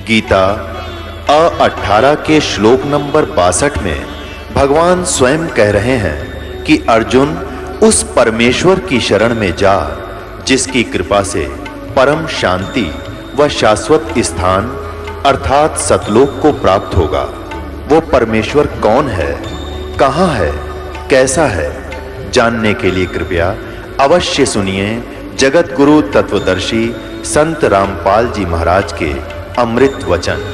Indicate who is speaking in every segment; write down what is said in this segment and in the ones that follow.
Speaker 1: गीता 18 के श्लोक नंबर 62 में भगवान स्वयं कह रहे हैं कि अर्जुन उस परमेश्वर की शरण में जा जिसकी कृपा से परम शांति व शाश्वत स्थान अर्थात सतलोक को प्राप्त होगा। वो परमेश्वर कौन है, कहाँ है, कैसा है, जानने के लिए कृपया अवश्य सुनिए जगत गुरु तत्वदर्शी संत रामपाल जी महाराज के अमृत वचन।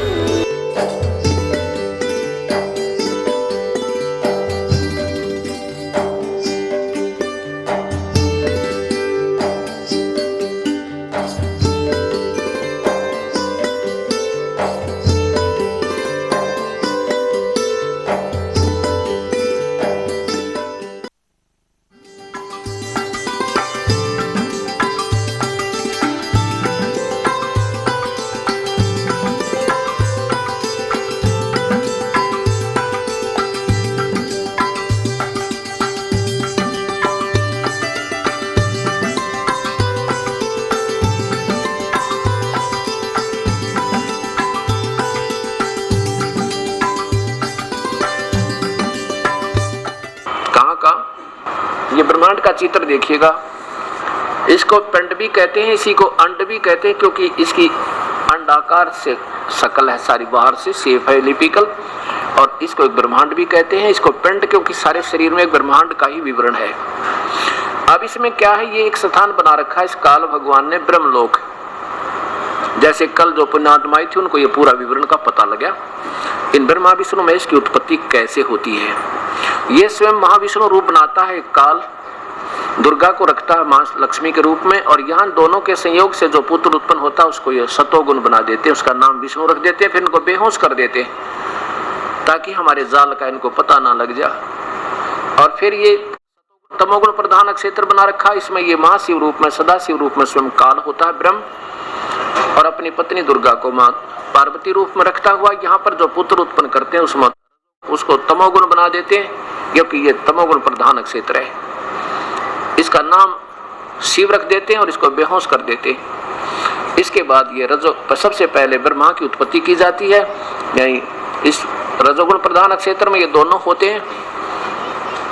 Speaker 2: ये ब्रह्मांड का चित्र देखिएगा। इसको पिंड भी कहते हैं, इसी को अंड भी कहते हैं, क्योंकि इसकी अंडाकार से शकल है, सारी बाहर से शेप है एलिप्टिकल, और इसको एक ब्रह्मांड भी कहते हैं। इसको पिंड क्योंकि सारे शरीर में एक ब्रह्मांड का ही विवरण है। अब इसमें क्या है, ये एक स्थान बना रखा है इस काल भगवान ने, ब्रह्मलोक। जैसे कल जो पुण्यात्माएं थी उनको ये पूरा विवरण का पता लगा इन ब्रह्मा विष्णु महेश की उत्पत्ति कैसे होती है। ये स्वयं महाविष्णु रूप बनाता है काल, दुर्गा को रखता है मां लक्ष्मी के रूप में, और यहाँ दोनों के संयोग से जो पुत्र उत्पन्न होता है उसको ये सतोगुण बना देते हैं, उसका नाम विष्णु रख देते हैं, फिर इनको बेहोश कर देते हैं ताकि हमारे जाल का इनको पता ना लग जाए। और फिर ये तमोगुण प्रधान क्षेत्र बना रखा है, इसमें ये महाशिव रूप में, सदाशिव रूप में स्वयं काल होता है ब्रह्म, और अपनी पत्नी दुर्गा को मां पार्वती रूप में रखता हुआ यहाँ पर जो पुत्र उत्पन्न करते हैं उसमें उसको तमोगुण बना देते हैं, क्योंकि ये तमोगुण प्रधान क्षेत्र है। इसका नाम शिव रख देते हैं और इसको बेहोश कर देते हैं। इसके बाद ये रजो सबसे पहले ब्रह्मा की उत्पत्ति की जाती है, यानी इस रजोगुण प्रधान क्षेत्र में ये दोनों होते हैं।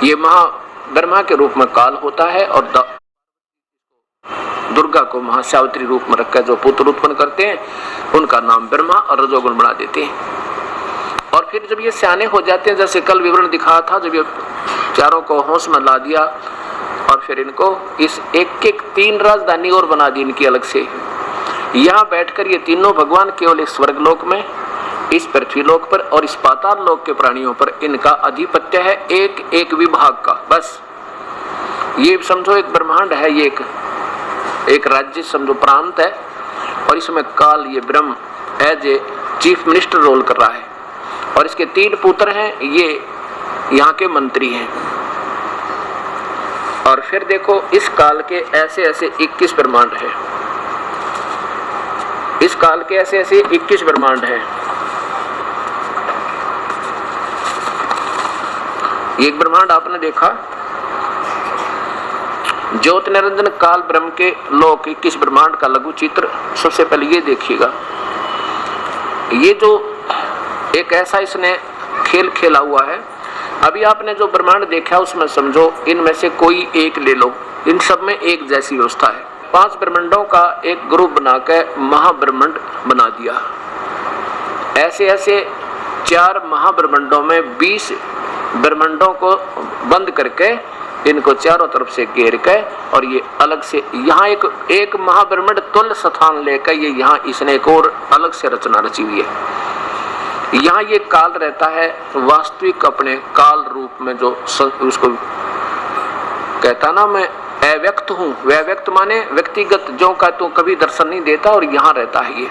Speaker 2: ये महा ब्रह्मा के रूप में काल होता है और दुर्गा को महासावित्री रूप में रखकर जो पुत्र उत्पन्न करते हैं उनका नाम ब्रह्मा और रजोगुण बना देते हैं। और फिर जब ये सियाने हो जाते हैं, जैसे कल विवरण दिखाया था, जब ये चारों को होश में ला दिया और फिर इनको इस एक एक 3 राजधानी और बना दी इनकी अलग से। यहाँ बैठकर ये तीनों भगवान केवल इस स्वर्गलोक में, इस पृथ्वी लोक पर और इस पाताल लोक के प्राणियों पर इनका अधिपत्य है, एक एक विभाग का। बस ये समझो एक ब्रह्मांड है, ये एक राज्य समझो, प्रांत है, और इसमें काल ये ब्रह्म as a chief minister role कर रहा है, और इसके 3 पुत्र हैं, ये यहाँ के मंत्री हैं। और फिर देखो इस काल के ऐसे ऐसे 21 ब्रह्मांड है, इस काल के ऐसे ऐसे 21 ब्रह्मांड है। एक ब्रह्मांड आपने देखा ज्योत निरंजन काल ब्रह्म के लोक 21 ब्रह्मांड का लघु चित्र। सबसे पहले ये देखिएगा, ये जो एक ऐसा इसने खेल खेला हुआ है। अभी आपने जो ब्रह्मांड देखा उसमें समझो इनमें से कोई एक ले लो, इन सब में एक जैसी व्यवस्था है। 5 ब्रह्मांडों का एक ग्रुप बनाकर महाब्रह्मांड बना दिया। ऐसे ऐसे 4 महाब्रह्मांडों में 20 ब्रह्मांडों को बंद करके इनको चारों तरफ से घेर के, और ये अलग से यहाँ एक महाब्रह्मांड तुल्य स्थान लेकर ये यहाँ इसने एक और अलग से रचना रची हुई है। यहाँ ये काल रहता है वास्तविक अपने काल रूप में, जो उसको कहता ना मैं अव्यक्त हूँ, व्यक्त माने व्यक्तिगत, जो का तो कभी दर्शन नहीं देता, और यहाँ रहता है ये।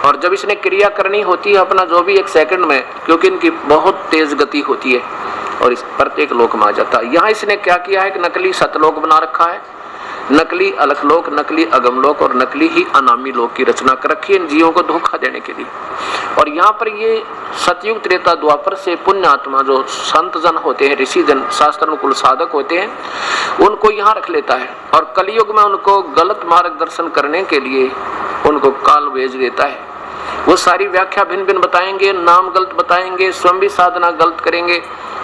Speaker 2: और जब इसने क्रिया करनी होती है अपना जो भी 1 सेकंड में, क्योंकि इनकी बहुत तेज गति होती है, और इस प्रत्येक लोक में आ जाता है। यहाँ इसने क्या किया है कि नकली सतलोक बना रखा है, नकली अलखलोक, नकली अगमलोक और नकली ही अनामी लोक की रचना कर रखी है इन जीवों को धोखा देने के लिए। और यहाँ पर ये सतयुग त्रेता द्वापर से पुण्य आत्मा जो संत जन होते हैं, ऋषि जन, शास्त्रानुकूल साधक होते हैं, उनको यहाँ रख लेता है, और कलयुग में उनको गलत मार्गदर्शन करने के लिए उनको काल भेज देता है। वो सारी व्याख्या भिन्न भिन्न बताएंगे, नाम गलत बताएंगे, स्वयं भी साधना गलत करेंगे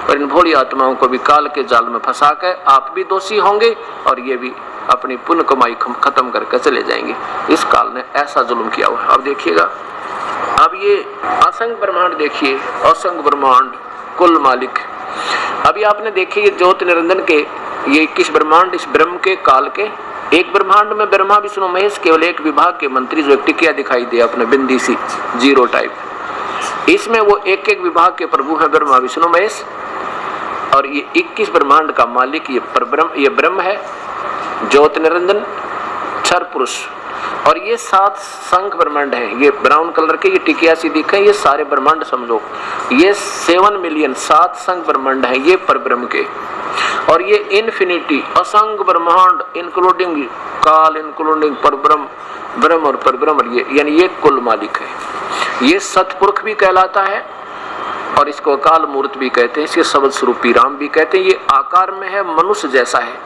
Speaker 2: और इन भोली आत्माओं को भी काल के जाल में फंसा कर आप भी दोषी होंगे और ये भी अपनी पुण्य कमाई खत्म करके चले जाएंगे। इस काल ने ऐसा जुल्म किया हुआ है। अब देखिएगा, अब ये असंग ब्रह्मांड देखिए, असंग ब्रह्मांड कुल मालिक। अभी आपने देखिए ज्योति निरंजन के ये 21 ब्रह्मांड इस ब्रह्म के काल के, एक ब्रह्मांड में ब्रह्मा विष्णु महेश केवल एक विभाग के मंत्री जो एक टिकिया दिखाई दे अपने बिंदी सी जीरो टाइप, इसमें वो एक एक विभाग के प्रभु है ब्रह्मा विष्णु महेश। और ये 21 ब्रह्मांड का मालिक ये ब्रह्म है, ज्योति निरंजन क्षर पुरुष। और ये 7 संख ब्रह्मांड है, ये ब्राउन कलर के, ये टिकिया सी दिखे, ये सारे ब्रह्मांड समझो, ये 7 मिलियन 7 संख ब्रह्मांड है ये परब्रह्म के। और ये इन्फिनिटी असंग ब्रह्मांड इंक्लूडिंग काल, इंक्लूडिंग परब्रह्म, ब्रह्म और परब्रह्म, ये यानी ये कुल मालिक है। ये सतपुरुष भी कहलाता है और इसको अकाल मूर्त भी कहते हैं, इसके शब्द स्वरूपी राम भी कहते हैं। ये आकार में है मनुष्य जैसा है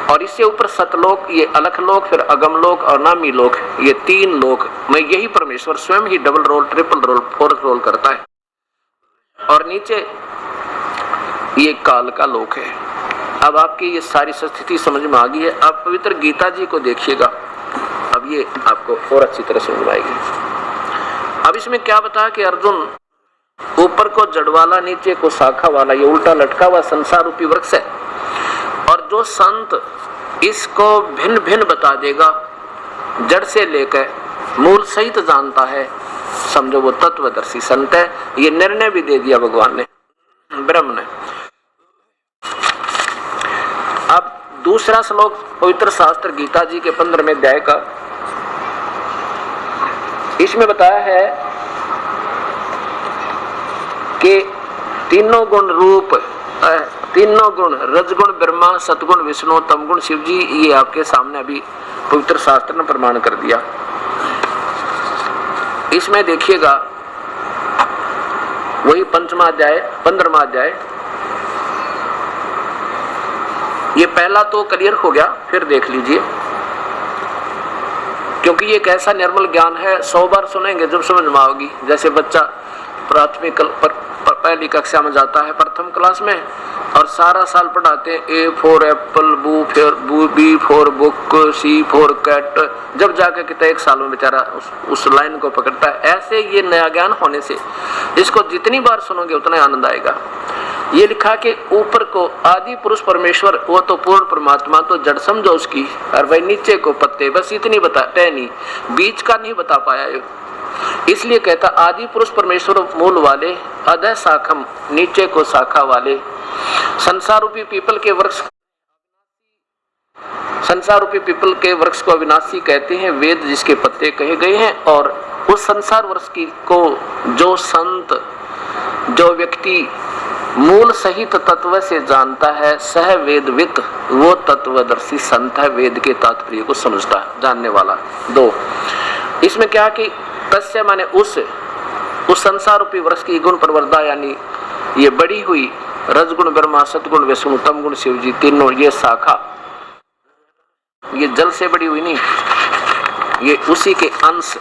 Speaker 2: और इससे ऊपर सतलोक, ये अलख लोक, फिर अगम लोक और नामी लोक, ये 3 लोक में यही परमेश्वर स्वयं ही double role, triple role, 4th role करता है। और नीचे ये काल का लोक है। अब आपकी ये सारी स्थिति समझ में आ गई है। आप पवित्र गीता जी को देखिएगा, अब ये आपको और अच्छी तरह समझ में आएगी। अब इसमें क्या बताया कि अर्जुन ऊपर को जड़ वाला, नीचे को शाखा वाला, ये उल्टा लटका हुआ संसार रूपी वृक्ष है। और जो संत इसको भिन्न भिन्न बता देगा, जड़ से लेकर मूल सहित जानता है, समझो वो तत्वदर्शी संत है। ये निर्णय भी दे दिया भगवान ने, ब्रह्म ने। अब दूसरा श्लोक पवित्र शास्त्र गीता जी के 15वें अध्याय का, इसमें बताया है कि तीनों गुण रूप, तीनों गुण रजगुण ब्रह्मा, सतगुण विष्णु, तमगुण शिव जी, ये आपके सामने अभी पवित्र शास्त्र ने प्रमाण कर दिया। इसमें देखिएगा वही 5वां अध्याय 15वां अध्याय, ये पहला तो क्लियर हो गया, फिर देख लीजिए, क्योंकि ये एक ऐसा निर्मल ज्ञान है, 100 बार सुनेंगे जब समझ में आओगी। जैसे बच्चा प्राथमिक पहली कक्षा में जाता है, प्रथम क्लास में, और सारा साल पढ़ाते हैं A for apple, B for book, C for cat, जब जाकर कितना 1 साल में बेचारा उस लाइन को पकड़ता है। ऐसे ये नया ज्ञान होने से इसको जितनी बार सुनोगे उतना आनंद आएगा। ये लिखा कि ऊपर को आदि पुरुष परमेश्वर, वो तो पूर्ण परमात्मा, तो जड़ समझो उसकी, और भाई नीचे को पत्ते, बस इतनी बता, टहनी बीच का नहीं बता पाया ये। इसलिए कहता आदि पुरुष परमेश्वर मूल वाले, अधः शाखम नीचे को शाखा वाले, संसार रूपी पीपल के वृक्ष, संसार रूपी पीपल के वृक्ष को अविनाशी कहते हैं, वेद जिसके पत्ते कहे गए हैं। और उस संसार वृक्ष की को जो संत, जो व्यक्ति मूल सहित तत्व से जानता है, सह वेदवित, वो तत्वदर्शी संत है, वेद के तात्पर्य को समझता है, जानने वाला। 2 इसमें क्या कि तस्य माने उस संसार रूपी वृक्ष की गुण प्रवर्धा, यानी ये बड़ी हुई रजगुण ब्रह्मा, सतगुण विष्णु, तमगुण शिव जी, तीनों ये शाखा, ये जल से बड़ी हुई नहीं, ये उसी के अंश,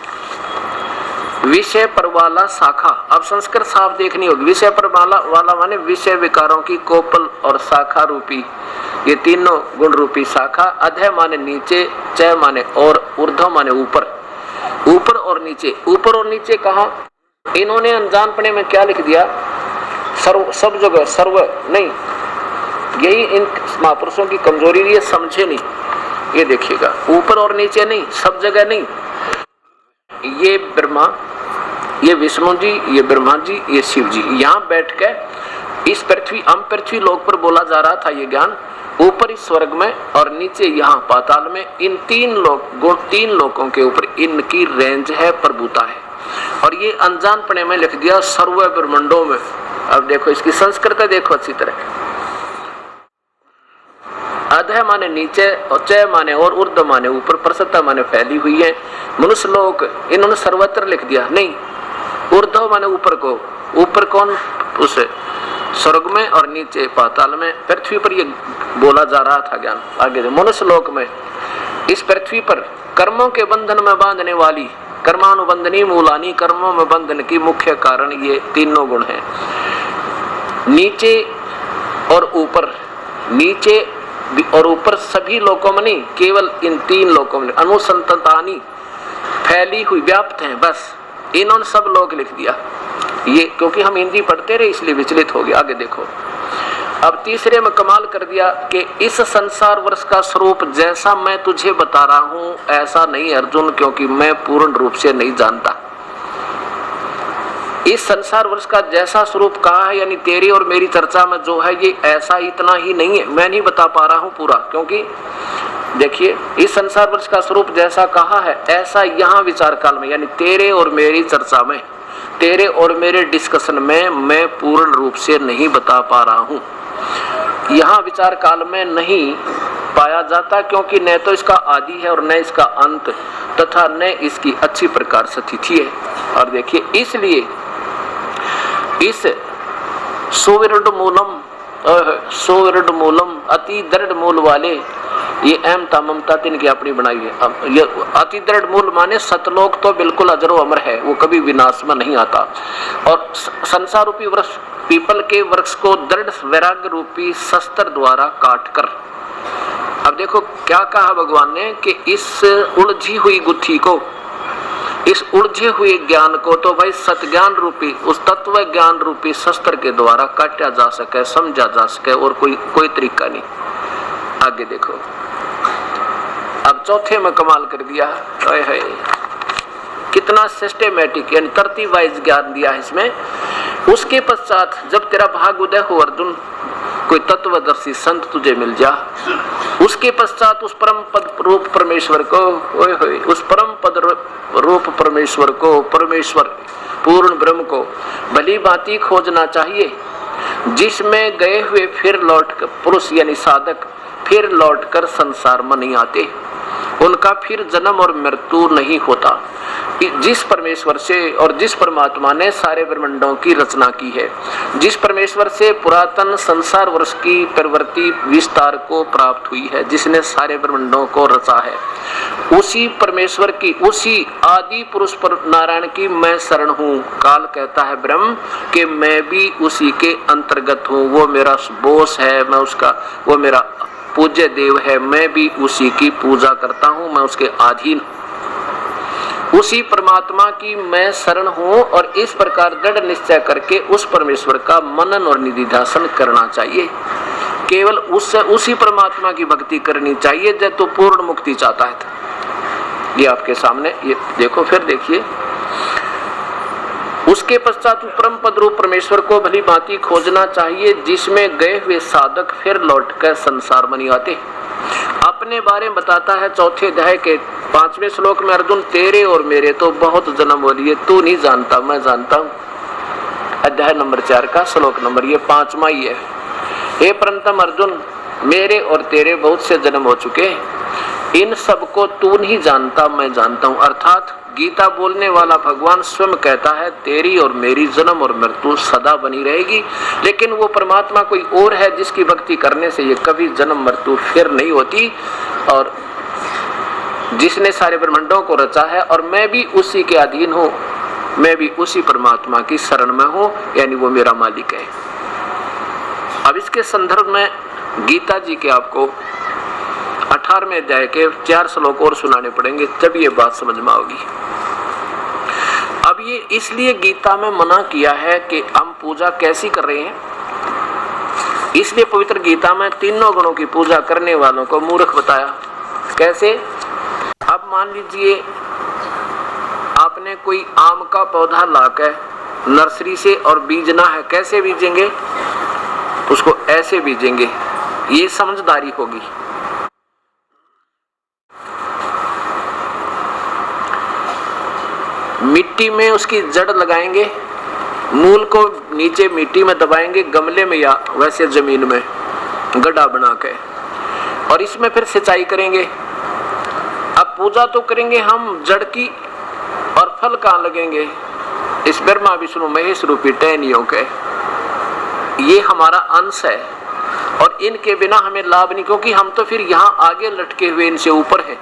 Speaker 2: विषय पर वाला शाखा। अब संस्कृत साफ देखनी होगी, विषय पर वाला माने विषय विकारों की कोपल और शाखा रूपी, ये तीनों गुण रूपी शाखा। अधः माने नीचे, च माने और, ऊर्ध्व माने ऊपर, ऊपर और नीचे। ऊपर और नीचे कहा, इन्होंने अनजानपने में क्या लिख दिया, सर्व, सब जगह सर्व नहीं, यही इन महापुरुषों की कमजोरी, ये समझे नहीं। ये देखिएगा, ऊपर और नीचे नहीं, सब जगह नहीं, ये ब्रह्मा, ये विष्णु जी, ये ब्रह्मा जी, ये शिव जी, यहाँ बैठ के इस पृथ्वी, हम पृथ्वी लोक पर बोला जा रहा था ये ज्ञान, ऊपर इस स्वर्ग में और नीचे यहाँ पाताल में, इन 3 लोकों के ऊपर इनकी रेंज है, प्रभुता है। और ये अनजानपने में लिख दिया सर्व ब्रह्मांडों में। अब देखो इसकी संस्कृत देखो अच्छी तरह, अधः माने नीचे, और च माने और, ऊर्ध्व माने ऊपर, प्रसन्नता माने फैली हुई है। मनुष्य लोक इन्होंने सर्वत्र लिख दिया, नहीं, ऊर्ध्व माने ऊपर को, ऊपर कौन, उस स्वर्ग में, और नीचे पाताल में, पृथ्वी पर ये बोला जा रहा था ज्ञान। आगे मनुष्य लोक में, इस पृथ्वी पर कर्मों के बंधन में बांधने वाली, कर्मानुबंधनी मूलानी, कर्मों में बंधन की मुख्य कारण ये तीनों गुण हैं। नीचे और ऊपर, नीचे और ऊपर सभी लोकों में नहीं, केवल इन तीन लोकों में, अनुसंततानी फैली हुई व्याप्त हैं, बस इन्होंने सब लोग लिख दिया। ये क्योंकि हम हिंदी पढ़ते रहे इसलिए विचलित हो गया। आगे देखो, अब तीसरे में कमाल कर दिया कि इस संसार वर्ष का स्वरूप जैसा मैं तुझे बता रहा हूं ऐसा नहीं अर्जुन, क्योंकि मैं पूर्ण रूप से नहीं जानता। इस संसार वर्ष का जैसा स्वरूप कहा है, यानी तेरी और मेरी चर्चा में जो है ये ऐसा इतना ही नहीं है, मैं नहीं बता पा रहा हूं पूरा। क्योंकि देखिए, इस संसार वर्ष का स्वरूप जैसा कहा है ऐसा यहाँ विचार काल में, यानी तेरे और मेरी चर्चा में, तेरे और मेरे डिस्कशन में मैं पूर्ण रूप से नहीं बता पा रहा हूँ। यहाँ विचार काल में नहीं पाया जाता, क्योंकि न तो इसका आदि है और न इसका अंत, तथा न इसकी अच्छी प्रकार से तिथि है। और देखिए, इसलिए इस सुविरुद्ध मूलम अति दृढ़ मूल वाले, ये अहमता ममता तीन की अपनी बनाई है। अब ये अति दृढ़ मूल माने सतलोक तो बिल्कुल अजरो अमर है, वो कभी विनाश में नहीं आता। और संसार रूपी वृक्ष, पीपल के वृक्ष को दृढ़ वैराग्य रूपी शस्त्र द्वारा काट कर, अब देखो क्या कहा भगवान ने कि इस उलझी हुई गुत्थी को, इस उलझे हुए ज्ञान को तो भाई सतज्ञान रूपी, उस तत्व ज्ञान रूपी शस्त्र के द्वारा काटा जा सके, समझा जा सके, और कोई तरीका नहीं। आगे देखो, अब चौथे में कमाल कर दिया, है कितना सिस्टेमेटिक यानी तरतीब वाइज ज्ञान दिया है इसमें। उसके पश्चात जब तेरा भाग उदय हो अर्जुन, कोई तत्वदर्शी संत तुझे मिल जा, उसके पश्चात उस परम पद रूप परमेश्वर को, उस परम पद रूप परमेश्वर को, परमेश्वर पूर्ण ब्रह्म को भली भांति खोजना चाहिए, जिसमें गए हुए फिर लौट कर पुरुष यानी साधक फिर लौटकर संसार में नहीं आते, उनका फिर जन्म और मृत्यु नहीं होता। जिस परमेश्वर से और जिस परमात्मा ने सारे ब्रह्मांडों की रचना की है, जिस परमेश्वर से पुरातन संसार वर्ष की प्रवृत्ति विस्तार को प्राप्त हुई है, जिसने सारे ब्रह्मांडों को रचा है, उसी परमेश्वर की, उसी आदि पुरुष पर नारायण की मैं शरण हूँ। काल कहता है ब्रह्म कि मैं भी उसी के अंतर्गत हूँ, वो मेरा बोस है, मैं उसका, वो मेरा पूज्य देव है, मैं भी उसी की पूजा करता हूँ, मैं उसके अधीन, उसी परमात्मा की मैं शरण हूँ। और इस प्रकार दृढ़ निश्चय करके उस परमेश्वर का मनन और निधिध्यासन करना चाहिए। केवल उससे उसी परमात्मा की भक्ति करनी चाहिए जब तो पूर्ण मुक्ति चाहता है। ये आपके सामने, ये देखो, फिर देखिए, उसके पश्चात परम पद रूप परमेश्वर को भली भांति खोजना चाहिए, जिसमें गए हुए साधक फिर लौटकर संसार में नहीं आते। अपने बारे में बताता है चौथे अध्याय के 5वें श्लोक में, अर्जुन तेरे और मेरे तो बहुत जन्म हो लिए, तू नहीं जानता मैं जानता हूँ। अध्याय नंबर 4 का श्लोक नंबर ये 5वां ही है। हे परंतम अर्जुन, मेरे और तेरे बहुत से जन्म हो चुके, इन सब को तू नहीं जानता मैं जानता हूँ। अर्थात गीता बोलने वाला भगवान स्वयं कहता है तेरी और मेरी जन्म और मृत्यु सदा बनी रहेगी, लेकिन वो परमात्मा कोई और है जिसकी भक्ति करने से ये कभी जन्म मृत्यु फिर नहीं होती, और जिसने सारे ब्रह्मांडों को रचा है, और मैं भी उसी के अधीन हूँ, मैं भी उसी परमात्मा की शरण में हूँ, यानी वो मेरा मालिक है। अब इसके संदर्भ में गीता जी के आपको 18वें अध्याय के 4 श्लोक और सुनाने पड़ेंगे, तब ये बात समझ में आओगी। अब ये इसलिए गीता में मना किया है कि हम पूजा कैसी कर रहे हैं, इसलिए पवित्र गीता में तीनों गुणों की पूजा करने वालों को मूर्ख बताया। कैसे? अब मान लीजिए आपने कोई आम का पौधा लाकर नर्सरी से और बीजना है, कैसे बीजेंगे? उसको ऐसे बीजेंगे, ये समझदारी होगी। मिट्टी में उसकी जड़ लगाएंगे, मूल को नीचे मिट्टी में दबाएंगे, गमले में या वैसे जमीन में गड्ढा बना के, और इसमें फिर सिंचाई करेंगे। अब पूजा तो करेंगे हम जड़ की, और फल कहाँ लगेंगे? इस ब्रह्मा विष्णु महेश रूपी टहनियों के। ये हमारा अंश है, और इनके बिना हमें लाभ नहीं, क्योंकि हम तो फिर यहाँ आगे लटके हुए इनसे ऊपर है,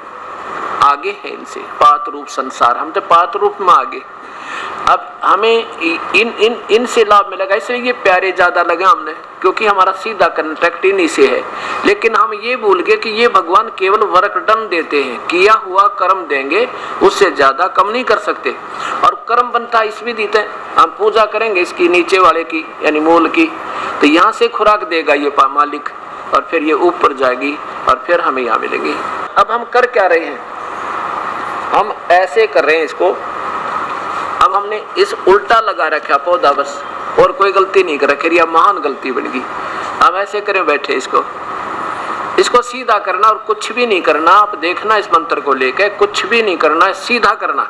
Speaker 2: आगे है इनसे, पात रूप संसार, हम तो पात रूप में आगे। अब हमें इनसे लाभ मिलेगा, इसलिए ये प्यारे ज्यादा लगे हमने, क्योंकि हमारा सीधा कांटेक्ट इन्हीं से है। लेकिन हम ये भूल गए कि ये भगवान केवल वर्क डन देते हैं, किया हुआ कर्म देंगे, उससे ज्यादा कम नहीं कर सकते। और कर्म बनता इस विधि से, हम पूजा करेंगे इसकी नीचे वाले की यानी मूल की, तो यहाँ से खुराक देगा ये मालिक, और फिर ये ऊपर जाएगी और फिर हमें यहाँ मिलेगी। अब हम कर क्या रहे हैं, हम ऐसे कर रहे हैं इसको, अब हमने इस उल्टा लगा रखा पौधा बस, और कोई गलती नहीं कर रखी, यह महान गलती बन गई। हम ऐसे करें बैठे इसको सीधा करना और कुछ भी नहीं करना। आप देखना इस मंत्र को लेकर कुछ भी नहीं करना, सीधा करना।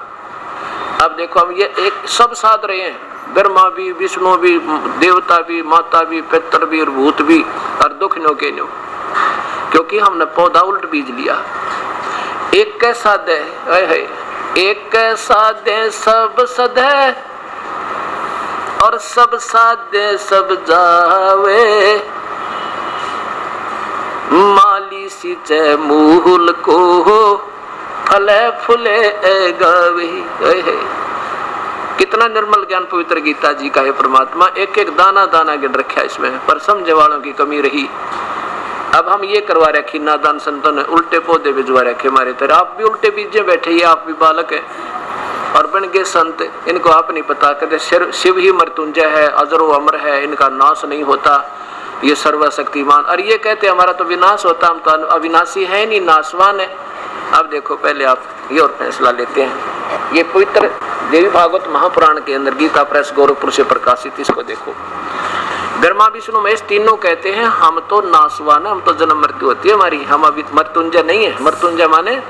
Speaker 2: अब देखो हम ये एक सब साध रहे हैं, ब्रह्मा भी, विष्णु भी, देवता भी, माता भी, पितर भी और भूत भी, और दुख नो के नो, क्योंकि हमने पौधा उल्ट बीज लिया। एक कैसा दे है, एक कैसा दे सब सद है, और सब साधे सब जावे, माली सींचे मूल को फले फूले गावे। कितना निर्मल ज्ञान पवित्र गीता जी का है परमात्मा, एक एक दाना दाना गिन रखा है इसमें, पर समझे वालों की कमी रही। अब हम ये करवा रखी, नादान संतों ने उल्टे पौधे भिजवा रखे हमारे तरह। आप भी उल्टे बीजे बैठे, ये आप भी बालक हैं और बन गए संत, इनको आप नहीं पता। कहते शिव ही मृत्युंजय है, अजरो अमर है, इनका नाश नहीं होता, ये सर्वशक्तिमान। और ये कहते हमारा तो विनाश होता, हम तो अविनाशी है नहीं, नाशवान है। अब देखो पहले आप ये और फैसला लेते हैं। ये पवित्र देवी भागवत महापुराण के अंदर गीता प्रेस गोरखपुर से प्रकाशित, इसको देखो। ब्रह्मा विष्णु महेश तीनों कहते हैं हम तो नाशवान है, हम तो जन्म मृत्यु होती है हमारी, हम अभी मृत्युंजय नहीं है। मृत्युंजय माने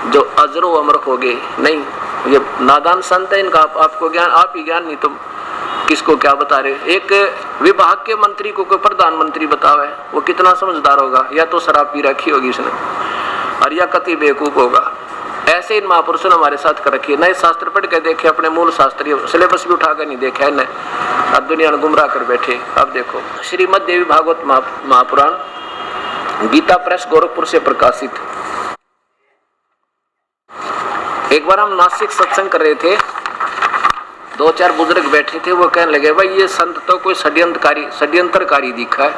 Speaker 2: जो अजरो अमर हो गए नहीं। ये नादान संत है, इनका आपको ज्ञान, आप ही ज्ञान नहीं, तुम किसको क्या बता रहे। एक विभाग के मंत्री को कोई प्रधानमंत्री बतावे, वो कितना समझदार होगा, या तो शराब पी रखी होगी उसने, और या कति बेवकूफ होगा। ऐसे इन महापुरुषों ने हमारे साथ कर रखी है। नए शास्त्र पढ़ के देखे, अपने मूल शास्त्रीय सिलेबस भी उठाकर नहीं देखा है, अब दुनिया ने गुमराह कर बैठे। अब देखो श्रीमद देवी भागवत महापुराण गीता प्रेस गोरखपुर से प्रकाशित। एक बार हम नासिक सत्संग कर रहे थे, 2-4 बुजुर्ग बैठे थे, वो कहने लगे भाई ये संत तो कोई षड्यंत्रकारी दिखा है।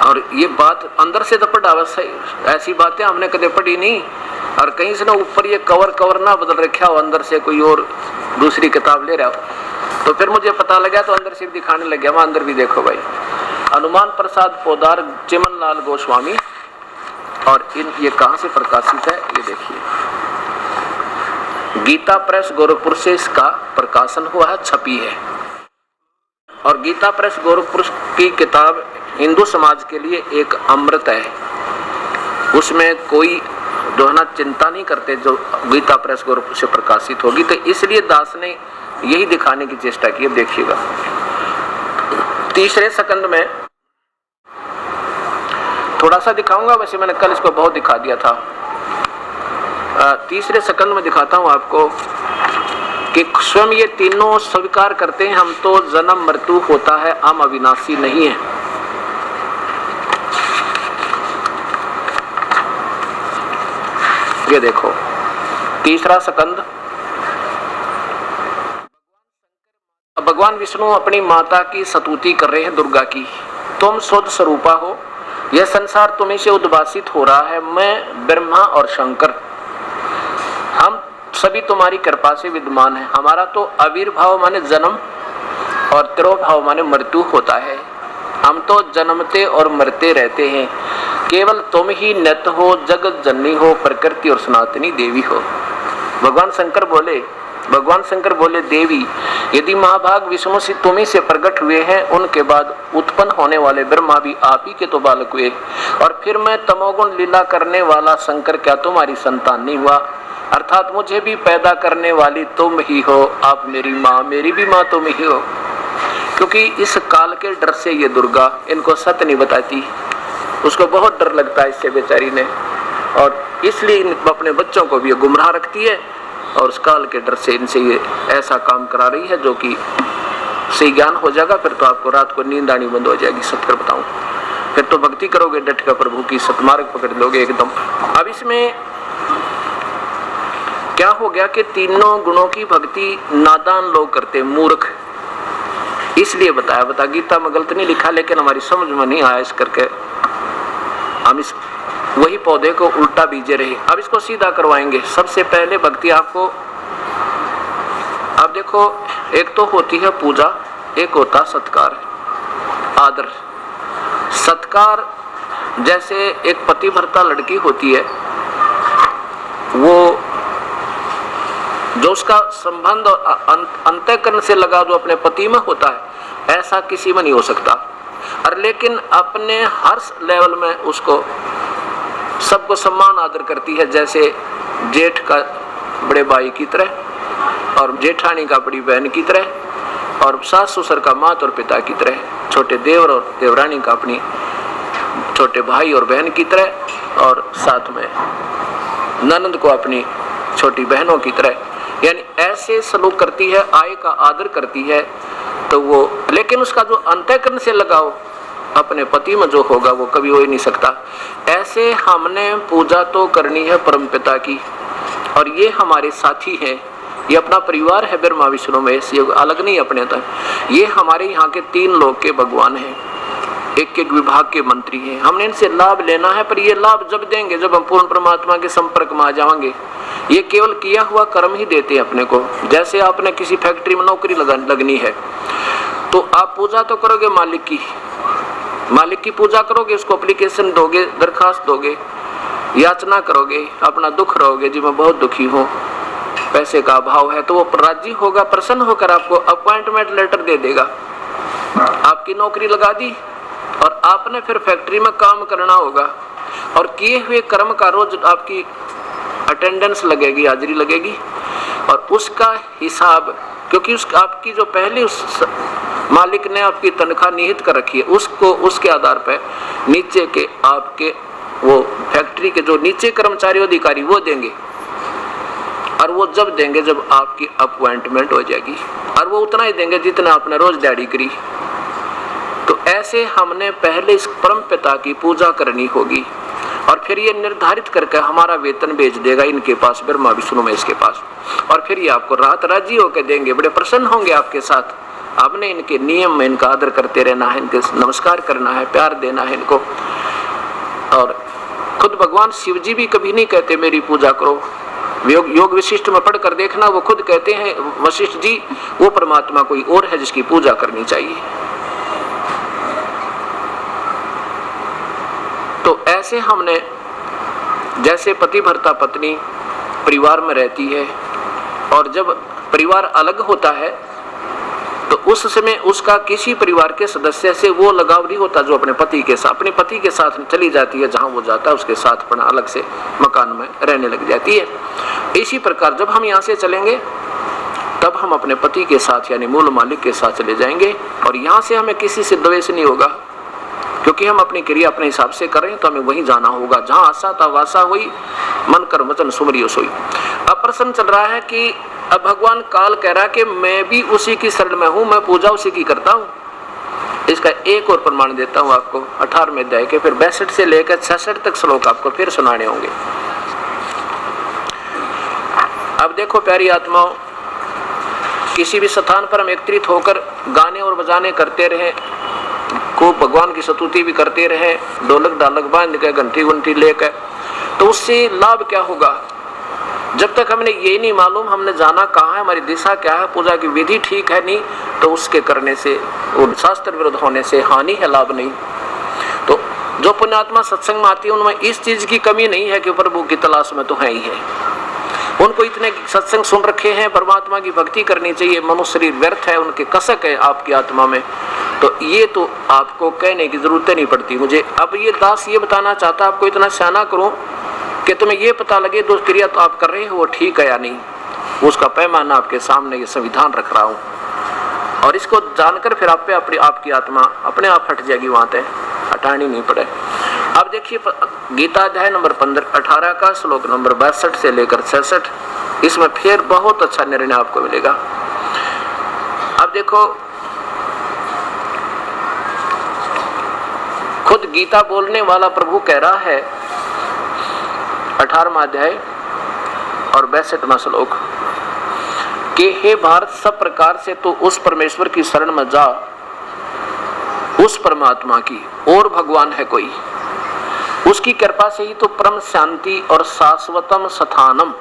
Speaker 2: और ये बात अंदर से तो पढ़ा, ऐसी बातें हमने कभी पढ़ी नहीं। और कहीं से ना ऊपर ये कवर ना बदल रखा हो, अंदर से कोई और दूसरी किताब ले रहा हो। तो फिर मुझे पता लगा, तो अंदर से दिखाने लग गया। वहां अंदर भी देखो भाई, हनुमान प्रसाद पोदार, चिमन लाल गोस्वामी, और ये कहां से प्रकाशित है ये देखिए। गीता प्रेस गोरखपुर से इसका प्रकाशन हुआ है, छपी है। और गीता प्रेस गोरखपुर की किताब हिंदू समाज के लिए एक अमृत है, उसमें कोई जो है ना चिंता नहीं करते जो गीता प्रेस गोरखपुर से प्रकाशित होगी। तो इसलिए दास ने यही दिखाने की चेष्टा की। देखिएगा तीसरे सेकंड में थोड़ा सा दिखाऊंगा, वैसे मैंने कल इसको बहुत दिखा दिया था। तीसरे सेकंड में दिखाता हूं आपको कि स्वयं ये तीनों स्वीकार करते हैं हम तो जन्म मृत्यु होता है, हम अविनाशी नहीं है। ये देखो तीसरा स्कंद। भगवान विष्णु अपनी माता की स्तुति कर रहे हैं दुर्गा की। तुम शुद्ध स्वरूपा हो, यह संसार तुम्हीं से उद्भासित हो रहा है। मैं ब्रह्मा और शंकर हम सभी तुम्हारी कृपा से विद्यमान है। हमारा तो आविर्भाव माने जन्म और तिरोभाव माने मृत्यु होता है। हम तो जन्मते और मरते रहते हैं, केवल तुम ही नित हो, जगत जननी हो, प्रकृति और सनातनी देवी हो। भगवान शंकर बोले देवी, यदि महाभाग विष्णु से तुम्ही से प्रकट हुए हैं, उनके बाद उत्पन्न होने वाले ब्रह्मा भी आप ही के तो बालक हुए, और फिर मैं तमोगुण लीला करने वाला शंकर क्या तुम्हारी संतान नहीं हुआ? अर्थात मुझे भी पैदा करने वाली तुम ही हो, आप मेरी माँ, मेरी भी माँ तुम ही हो। क्योंकि इस काल के डर से ये दुर्गा इनको सत्य नहीं बताती, उसको बहुत डर लगता है इससे बेचारी ने, और इसलिए अपने बच्चों को भी ये गुमराह रखती है, और उस काल के डर से इनसे ये ऐसा काम करा रही है जो कि सही ज्ञान हो जाएगा, फिर तो आपको रात को नींद आनी बंद हो जाएगी। सत्य बताऊं, फिर तो भक्ति करोगे डट कर, प्रभु की सतमार्ग पकड़ लोगे एकदम। अब इसमें क्या हो गया कि तीनों गुणों की भक्ति नादान लोग करते, मूर्ख, इसलिए बताया। बता गीता में गलत नहीं लिखा, लेकिन हमारी समझ में नहीं आया, इस करके हम इस वही पौधे को उल्टा बीजे रहे। अब इसको सीधा करवाएंगे। सबसे पहले भक्ति आपको, अब देखो, एक तो होती है पूजा, एक होता सत्कार, आदर। सत्कार जैसे एक पतिव्रता लड़की होती है, वो जो उसका संबंध अंतःकरण से लगा जो अपने पति में होता है, ऐसा किसी में नहीं हो सकता। और लेकिन अपने हर लेवल में उसको सबको सम्मान आदर करती है, जैसे जेठ का बड़े भाई की तरह, और जेठानी का बड़ी बहन की तरह, और सास ससुर का माता और पिता की तरह, छोटे देवर और देवरानी का अपनी छोटे भाई और बहन की तरह, और साथ में ननद को अपनी छोटी बहनों की तरह, यानी ऐसे सलूक करती है, आय का आदर करती है। तो वो, लेकिन उसका जो अंतःकरण से लगाव अपने पति में जो होगा वो कभी हो ही नहीं सकता। ऐसे हमने पूजा तो करनी है परमपिता की, और ये हमारे साथी हैं, ये अपना परिवार है ब्रह्मा विष्णु महेश, ये अलग नहीं अपने तक। ये हमारे यहाँ के 3 लोक के भगवान हैं, एक एक विभाग के मंत्री हैं। हमने इनसे लाभ लेना है, पर ये लाभ जब देंगे जब हम पूर्ण परमात्मा के संपर्क में आ जाएंगे। ये केवल किया हुआ कर्म ही देते हैं अपने को। जैसे आपने किसी फैक्ट्री में नौकरी लगनी है, तो आप पूजा तो करोगे मालिक की पूजा करोगे, उसको एप्लीकेशन दोगे, दरखास्त दोगे, याचना करोगे, अपना दुख रहोगे, जी मैं बहुत दुखी हूँ, पैसे का अभाव है, तो वो राजी होगा, प्रसन्न होकर आपको अपॉइंटमेंट लेटर दे देगा, आपकी नौकरी लगा दी, और आपने फिर फैक्ट्री में काम करना होगा, और किए हुए कर्म का रोज आपकी अटेंडेंस लगेगी, हाजिरी लगेगी, और उसका हिसाब, क्योंकि आपकी जो पहले उस मालिक ने आपकी तनख्वाह निहित कर रखी है, उसको उसके आधार पर नीचे के आपके वो फैक्ट्री के जो नीचे कर्मचारी अधिकारी वो देंगे, और वो जब देंगे जब आपकी अपॉइंटमेंट हो जाएगी, और वो उतना ही देंगे जितना आपने रोज दिहाड़ी करी। तो ऐसे हमने पहले इस परम पिता की पूजा करनी होगी, और फिर ये निर्धारित करके हमारा वेतन भेज देगा इनके पास, ब्रह्मा विष्णु महेश के पास, और फिर ये आपको रात राजी होकर देंगे, बड़े प्रसन्न होंगे आपके साथ। आपने इनके नियम में इनका आदर करते रहना है, इनके नमस्कार करना है, प्यार देना है इनको। और खुद भगवान शिव जी भी कभी नहीं कहते मेरी पूजा करो। योग विशिष्ट में पढ़कर देखना, वो खुद कहते हैं वशिष्ठ जी, वो परमात्मा कोई और है जिसकी पूजा करनी चाहिए। तो ऐसे हमने, जैसे पतिव्रता पत्नी परिवार में रहती है, और जब परिवार अलग होता है तो उस समय उसका किसी परिवार के सदस्य से वो लगाव नहीं होता जो अपने पति के साथ, अपने पति के साथ चली जाती है, जहां वो जाता है उसके साथ अपना अलग से मकान में रहने लग जाती है। इसी प्रकार जब हम यहाँ से चलेंगे तब हम अपने पति के साथ यानी मूल मालिक के साथ चले जाएंगे, और यहाँ से हमें किसी से द्वेष नहीं होगा, क्योंकि हम अपनी क्रिया अपने हिसाब से करें तो हमें वहीं जाना होगा। जहाँ आशा था वासा हुई, मन कर वचन सुमरियो सोई। अब प्रश्न चल रहा है कि अब भगवान काल कह रहा है कि मैं भी उसी की शरण में हूँ, मैं पूजा उसी की करता हूँ। इसका एक और प्रमाण देता हूँ आपको 18वें अध्याय के फिर 62 से लेकर 66 तक श्लोक आपको फिर सुनाने होंगे। अब देखो प्यारी आत्माओं, किसी भी स्थान पर हम एकत्रित होकर गाने और बजाने करते रहे, खूब भगवान की स्तुति भी करते रहे, ढोलक ढालक बांध के घंटी घंटी लेकर, तो उससे लाभ क्या होगा? जब तक हमने ये नहीं मालूम, हमने जाना कहाँ है, हमारी दिशा क्या है, पूजा की विधि ठीक है नहीं, तो उसके करने से और शास्त्र विरुद्ध होने से हानि है, लाभ नहीं। तो जो पुण्यात्मा सत्संग में आती है उनमें इस चीज की कमी नहीं है कि प्रभु की तलाश में तो है ही है। उनको इतने सत्संग सुन रखे हैं, परमात्मा की भक्ति करनी चाहिए, मनुष्य शरीर व्यर्थ है, उनके कसक है आपकी आत्मा में, तो ये तो आपको कहने की जरूरत नहीं पड़ती मुझे। अब ये दास ये बताना चाहता आपको इतना सियाना करूं कि तुम्हें ये पता लगे दोस्त क्रिया तो आप कर रहे हो वो ठीक है या नहीं, उसका पैमाना आपके सामने ये संविधान रख रहा हूं, और इसको जानकर फिर आप पे आपकी आत्मा अपने आप हट जाएगी, वहां तक हटानी नहीं पड़े। अब देखिए गीता अध्याय नंबर 18 का श्लोक नंबर 62 से लेकर 66, इसमें फिर बहुत अच्छा निर्णय आपको मिलेगा। अब देखो खुद गीता बोलने वाला प्रभु कह रहा है 18वां अध्याय और 62वां श्लोक कि हे भारत, सब प्रकार से तो उस परमेश्वर की शरण में जा, उस परमात्मा की, और भगवान है कोई, उसकी कृपा से ही तो परम शांति और शाश्वतम स्थानम,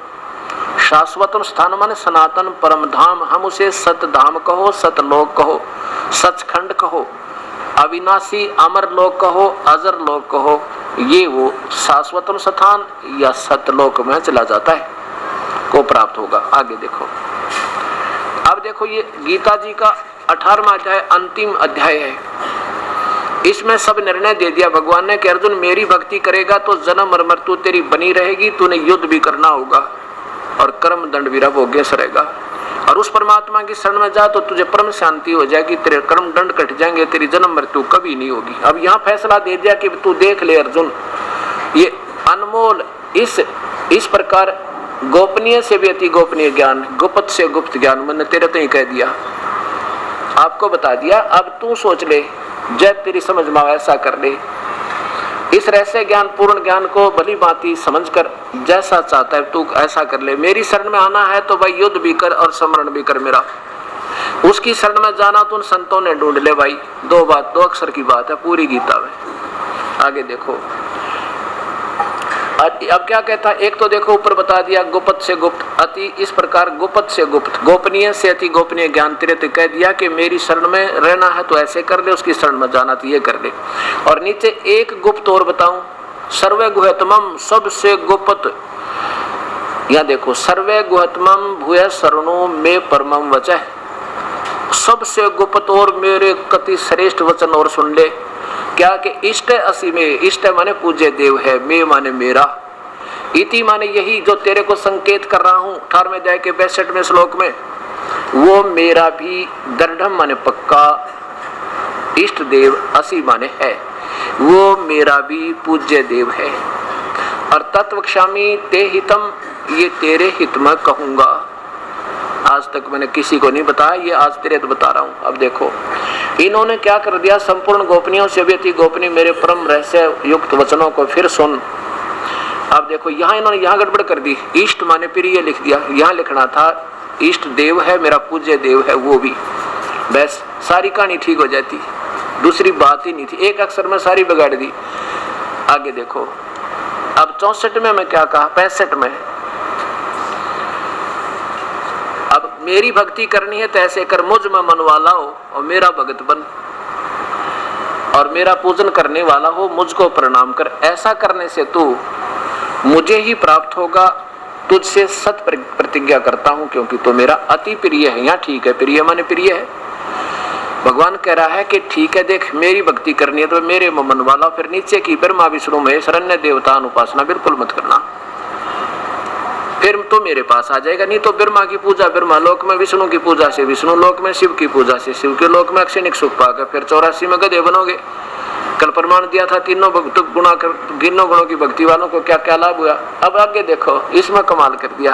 Speaker 2: शाश्वतम स्थान माने सनातन परम धाम, हम उसे सतधाम कहो, सतलोक कहो, सचखंड कहो, अविनाशी अमर लोक कहो, अजर लोक कहो, ये वो शाश्वतम स्थान या सतलोक में चला जाता है को प्राप्त होगा। आगे देखो, अब देखो ये गीता जी का 18वां अध्याय अंतिम अध्याय है। इसमें सब निर्णय दे दिया भगवान ने कि अर्जुन मेरी भक्ति करेगा तो जन्म और मृत्यु तेरी बनी रहेगी, तूने युद्ध भी करना होगा और कर्म दंड भी भोग्य सरेगा, और उस परमात्मा की शरण में जा तो तुझे परम शांति हो जाएगी, तेरे कर्म दंड कट जाएंगे, तेरी जन्म मृत्यु कभी नहीं होगी। अब यहाँ फैसला दे दिया कि तू देख ले अर्जुन, ये अनमोल इस प्रकार गोपनीय से भी अति गोपनीय ज्ञान, गुप्त से गुप्त ज्ञान मैंने तेरे तो ही कह दिया, आपको बता दिया। अब तू सोच ले, जब तेरी समझ में ऐसा कर ले, इस रहस्य ज्ञान पूर्ण ज्ञान को भली भांति समझकर जैसा चाहता है तू ऐसा कर ले। मेरी शरण में आना है तो भाई युद्ध भी कर और स्मरण भी कर मेरा, उसकी शरण में जाना तो उन संतों ने ढूंढ ले भाई। दो अक्षर की बात है पूरी गीता में। आगे देखो अब क्या कहता है, एक तो देखो ऊपर बता दिया गुप्त से गुप्त, अति इस प्रकार गुप्त से गुप्त, गोपनीय से अति गोपनीय ज्ञान तेरे तो कह दिया कि मेरी शरण में रहना है तो ऐसे कर ले, उसकी शरण में जाना तो ये कर ले। और नीचे एक गुप्त और बताऊं, सर्वे गुह्यतमम, सबसे गुप्त, यहाँ देखो सर्वे गुह्यतमम भूय शरणो में परमम वचः, सबसे गुप्त और मेरे कति श्रेष्ठ वचन और सुन ले। क्या कि इष्ट असी में, इष्ट माने पूज्य देव है, मैं माने मेरा, इति माने यही जो तेरे को संकेत कर रहा हूं 18वें अध्याय के 62वें श्लोक में, वो मेरा भी दृढ़ माने पक्का, इष्ट देव असी माने है, वो मेरा भी पूज्य देव है। और तत्वक्षामी ते हितम, ये तेरे हित में कहूंगा। आज तक मैंने किसी को नहीं बताया, ये आज तेरे तो बता रहा हूं। अब देखो इन्होंने क्या कर दिया, संपूर्ण गोपनीयों से भी अति गोपनीय मेरे परम रहस्य युक्त वचनों को फिर सुन। अब देखो यहाँ इन्होंने यहाँ गड़बड़ कर दी, इष्ट माने प्रिय लिख दिया, यहाँ लिखना था इष्ट देव है, मेरा पूज्य देव है वो भी, बस सारी कहानी ठीक हो जाती, दूसरी बात ही नहीं थी, एक अक्षर में सारी बिगाड़ दी। आगे देखो अब 64 में मैं क्या कहा, 65 में, अब मेरी भक्ति करनी है तो ऐसे कर, मुझ में मन वाला हो और मेरा भगत बन, और मेरा पूजन करने वाला हो, मुझको प्रणाम कर, ऐसा करने से तू मुझे ही प्राप्त होगा, तुझसे सत प्रतिज्ञा करता हूं क्योंकि तो मेरा अति प्रिय है। यहाँ ठीक है, प्रिय माने प्रिय है, भगवान कह रहा है कि ठीक है देख मेरी भक्ति करनी है तो मेरे में मन वाला, फिर नीचे की ब्रह्मा विष्णु महेश अन्य देवता उपासना बिल्कुल मत करना, फिर तो मेरे पास आ जाएगा। नहीं तो ब्रह्मा की पूजा ब्रह्मा लोक में, विष्णु की पूजा से विष्णु लोक में, शिव की पूजा से शिव के लोक में अक्षणिक सुख पाकर फिर 84 में गधे बनोगे। कल प्रमाण दिया था तीनों गुणों की भक्ति वालों को क्या क्या लाभ हुआ। अब आगे देखो इसमें कमाल कर दिया,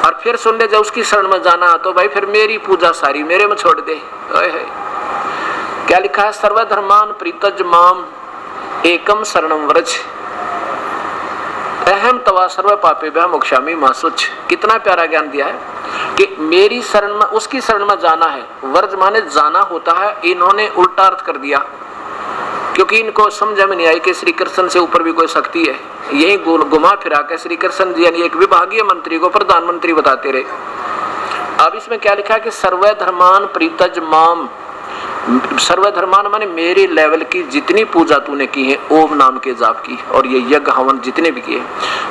Speaker 2: और फिर सुन ले जब उसकी शरण में जाना तो भाई फिर मेरी पूजा सारी मेरे में छोड़ दे। क्या लिखा है, सर्वधर्मान प्रीतज माम एकम शरणम व्रज अहम तवा सर्व पापेभ्यः मोक्षामि मा शुच। कितना प्यारा ज्ञान दिया है कि मेरी शरण में, उसकी शरण में जाना है, व्रज माने जाना होता है, इन्होंने उल्टा अर्थ कर दिया क्योंकि इनको समझ में नहीं आई कि श्री कृष्ण से ऊपर भी कोई शक्ति है। यही घुमा फिरा के श्री कृष्ण जी यानी एक विभागीय मंत्री को प्रधानमंत्री बताते रहे। अब इसमें क्या लिखा है कि सर्वधर्मान प्रीतज माम, सर्वधर्मान माने मेरे लेवल की जितनी पूजा तूने की है, ओम नाम के जाप की और ये यज्ञ हवन जितने भी किए,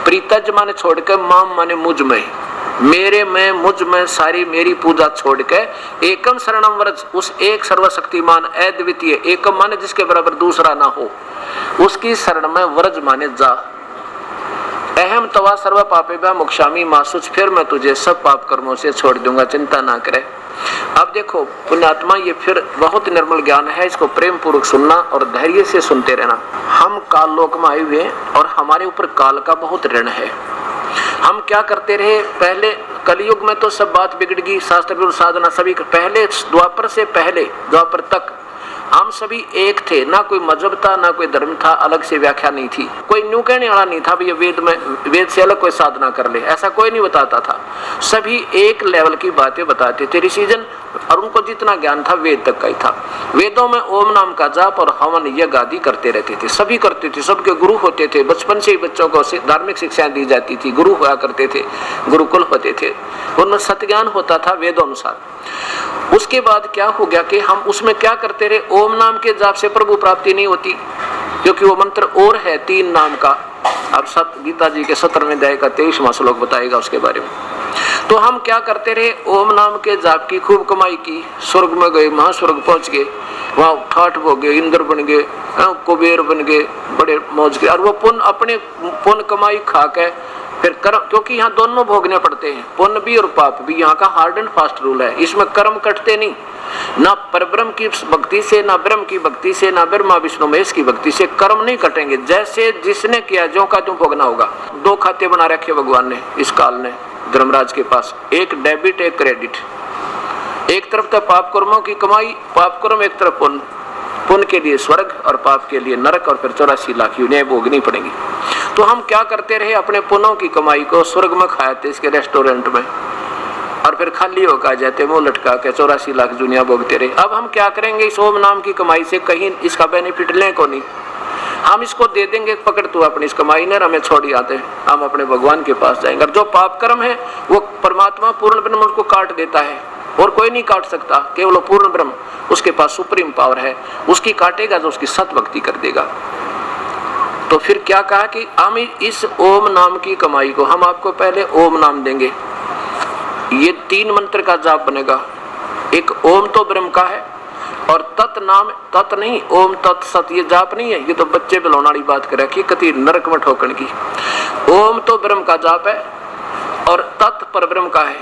Speaker 2: प्रीतज माने छोड़कर, माम माने मुझ में, मेरे में मुझ में सारी मेरी पूजा छोड़ के, एकम शरणम व्रज, उस एक सर्वशक्तिमान अद्वितीय, एकम माने जिसके बराबर दूसरा ना हो, उसकी शरण में व्रज माने जा। अहम तवा सर्व पापेभ्यः मोक्षामि मा शुच, फिर मैं तुझे सब पाप कर्मों से छोड़ दूंगा, चिंता ना करे। अब देखो पुण्यात्मा, ये फिर बहुत निर्मल ज्ञान है, इसको प्रेम पूर्वक सुनना और धैर्य से सुनते रहना। हम काल लोक में आए हुए और हमारे ऊपर काल का बहुत ऋण है। हम क्या करते रहे, पहले कलयुग में तो सब बात बिगड़ गई, शास्त्र विरुद्ध साधना सभी पहले, द्वापर से पहले, द्वापर तक हम सभी एक थे, ना कोई मजहब था ना कोई धर्म था, अलग से व्याख्या नहीं थी, कोई न्यू कहने वाला नहीं था भी ये वेद से अलग कोई साधना कर ले, ऐसा कोई नहीं बताता था। सभी एक लेवल की बातें बताते थे ऋषिजन, और उनको जितना ज्ञान था वेद तक का ही था। वेदों में ओम नाम का जाप और हवन यज्ञ आदि करते रहते थे, सभी करते थे, सबके गुरु होते थे, बचपन से ही बच्चों को धार्मिक शिक्षाएं दी जाती थी, गुरु हुआ करते थे, गुरुकुल होते थे, उनमें सत्य होता था वेदों अनुसार। उसके बाद क्या हो गया कि हम उसमें क्या करते रहे, ओम नाम के जाप से प्रभु प्राप्ति नहीं होती, क्योंकि वो मंत्र और है 3 नाम का। अब गीता जी के 17वें अध्याय का 23वां श्लोक बताएगा उसके बारे में। तो हम क्या करते रहे, ओम नाम के जाप की खूब कमाई की, स्वर्ग में गए, महास्वर्ग पहुंच गए, वहां ठाठ हो गए, इंद्र बन गए, कुबेर बन गए, बड़े मौज के, और वो पुण्य अपने पुण्य कमाई खा के फिर कर्म, क्योंकि यहाँ दोनों भोगने पड़ते हैं, पुण्य भी और पाप भी, यहाँ का हार्ड एंड फास्ट रूल है, इसमें कर्म कटते नहीं, ना परब्रह्म की भक्ति से, ना ब्रह्म की भक्ति से, ना ब्रह्मा विष्णु महेश की भक्ति से कर्म नहीं कटेंगे। जैसे जिसने किया ज्यों का त्यों भोगना होगा। 2 खाते बना रखे भगवान ने इस काल ने धर्मराज के पास, एक डेबिट एक क्रेडिट। एक तरफ तो पाप कर्मों की कमाई, पाप कर्म, एक तरफ पुण्य, पुण्य के लिए स्वर्ग और पाप के लिए नरक, और फिर 84 लाख यूनियन भोगनी पड़ेगी। तो हम क्या करते रहे, अपने पुण्यों की कमाई को स्वर्ग में खाते इसके रेस्टोरेंट में, और फिर खाली होकर जाते मुंह लटका के 84 लाख दुनिया भोगते रहे। अब हम क्या करेंगे, इस ओम नाम की कमाई से कहीं इसका बेनिफिट लें को नहीं, हम इसको दे देंगे, पकड़ तू अपनी इस कमाई ने, हमें छोड़ आते, हम अपने भगवान के पास जाएंगे। और जो पाप कर्म है वो परमात्मा पूर्ण ब्रह्म उसको काट देता है, और कोई नहीं काट सकता, केवल पूर्ण ब्रह्म, उसके पास सुप्रीम पावर है, उसकी काटेगा तो उसकी सत भक्ति कर देगा। तो फिर क्या कहा कि हम इस ओम नाम की कमाई को, हम आपको पहले ओम नाम देंगे, ये 3 मंत्र का जाप बनेगा। एक ओम तो ब्रह्म का है, और तत् नाम, तत् नहीं, ओम तत् सत, ये जाप नहीं है, ये तो बच्चे बिलौना वाली बात कर रखी, कति नरक में ठोकन की। ओम तो ब्रह्म का जाप है, और तत् पर ब्रह्म का है,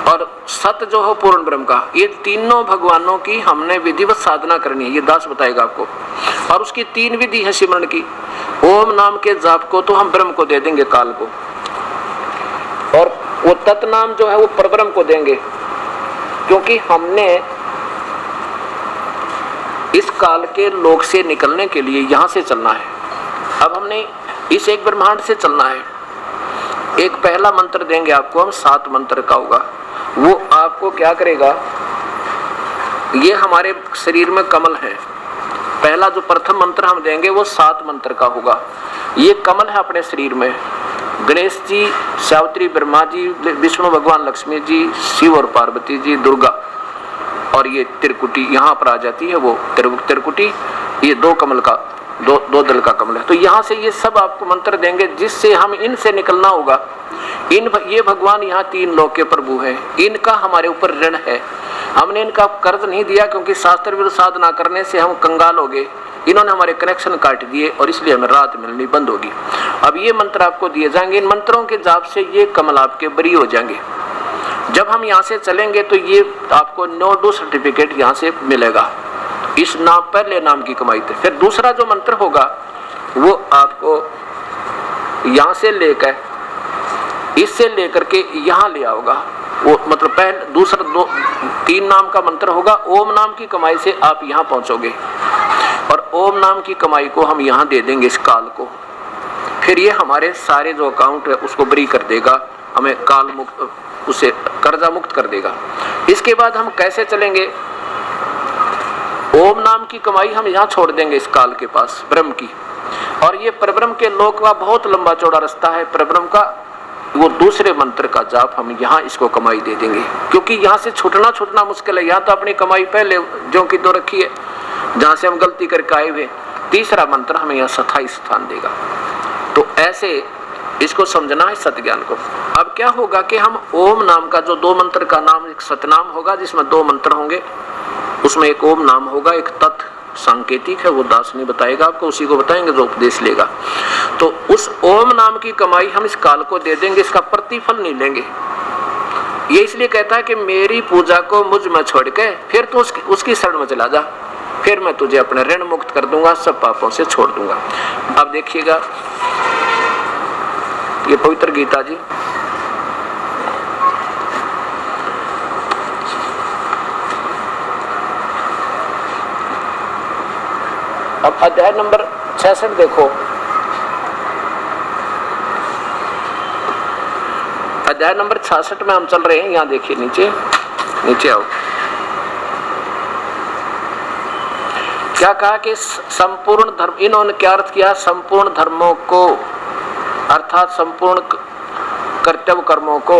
Speaker 2: और सत जो हो पूर्ण ब्रह्म का। ये तीनों भगवानों की हमने विधिवत साधना करनी है, ये दास बताएगा आपको। और उसकी 3 विधि है सिमरण की। ओम नाम के जाप को तो हम ब्रह्म को दे देंगे, काल को, और वो तत् नाम जो है वो परब्रह्म को देंगे, क्योंकि हमने इस काल के लोक से निकलने के लिए यहां से चलना है। अब हमने इस एक ब्रह्मांड से चलना है। एक पहला मंत्र देंगे आपको हम, 7 मंत्र का होगा, वो आपको क्या करेगा, ये हमारे शरीर में कमल है, पहला जो प्रथम मंत्र हम देंगे वो 7 मंत्र का होगा। ये कमल है अपने शरीर में, गणेश जी, सावित्री, ब्रह्मा जी, विष्णु भगवान, लक्ष्मी जी, शिव और पार्वती जी, दुर्गा, और ये त्रिकुटी यहाँ पर आ जाती है, वो त्रिकुटी, ये 2 कमल का, दो दल का कमल है। तो यहाँ से ये सब आपको मंत्र देंगे, जिससे हम इनसे निकलना होगा। ये भगवान यहाँ 3 लोक के प्रभु है, इनका हमारे ऊपर ऋण है, हमने इनका कर्ज नहीं दिया, क्योंकि शास्त्र विरुद्ध साधना करने से हम कंगाल हो गए, इन्होंने हमारे कनेक्शन काट दिए, और इसलिए हमें रात मिलनी बंद होगी। अब ये मंत्र आपको दिए जाएंगे, इन मंत्रों के जाप से ये कमल आपके बरी हो जाएंगे। जब हम यहाँ से चलेंगे तो ये आपको नो डू सर्टिफिकेट यहाँ से मिलेगा, इस नाम, पहले नाम की कमाई थे। फिर दूसरा जो मंत्र होगा वो आपको यहाँ से लेकर, इससे लेकर के यहाँ ले आओगा, वो मतलब पहले दूसरा 3 नाम का मंत्र होगा। ओम नाम की कमाई से आप यहाँ पहुँचोगे, और ओम नाम की कमाई को हम यहाँ दे देंगे इस काल को। फिर ये हमारे सारे जो अकाउंट है उसको बरी कर देगा, हमें काल मुक्त, उसे कर्जा मुक्त कर देगा। इसके बाद हम कैसे चलेंगे, ओम नाम की कमाई हम यहाँ छोड़ देंगे इस काल के पास, ब्रह्म की, और ये परब्रह्म के लोक का बहुत लंबा चौड़ा रास्ता है परब्रह्म का, वो दूसरे मंत्र का जाप हम यहाँ इसको कमाई दे देंगे, क्योंकि यहाँ से छूटना मुश्किल है। यहाँ तो अपनी कमाई पहले जो की दो रखी है, जहाँ से हम गलती करके आए हुए, तीसरा मंत्र हमें यहाँ स्थायी स्थान देगा। तो ऐसे इसको समझना है सत्य ज्ञान को। अब क्या होगा कि हम ओम नाम का जो 2 मंत्र का नाम, एक सतनाम होगा जिसमें 2 मंत्र होंगे, उसमें एक ओम नाम होगा, एक तत् सांकेतिक है, वो दास नहीं बताएगा आपको, उसी को बताएंगे जो उपदेश लेगा। तो उस ओम नाम की कमाई हम इस काल को दे देंगे, इसका प्रतिफल नहीं लेंगे। ये इसलिए कहता है कि मेरी पूजा को मुझ में छोड़ के फिर तो उसकी शरण में चला जा, फिर मैं तुझे अपने ऋण मुक्त कर दूंगा, सब पापों से छोड़ दूंगा। अब देखिएगा ये पवित्र गीता जी, अब अध्याय नंबर 66 देखो। अध्याय नंबर 66 में हम चल रहे हैं। यहाँ देखिए, नीचे आओ। क्या कहा कि संपूर्ण धर्म, इन्होंने क्या अर्थ किया? संपूर्ण धर्मों को अर्थात संपूर्ण कर्तव्य कर्मों को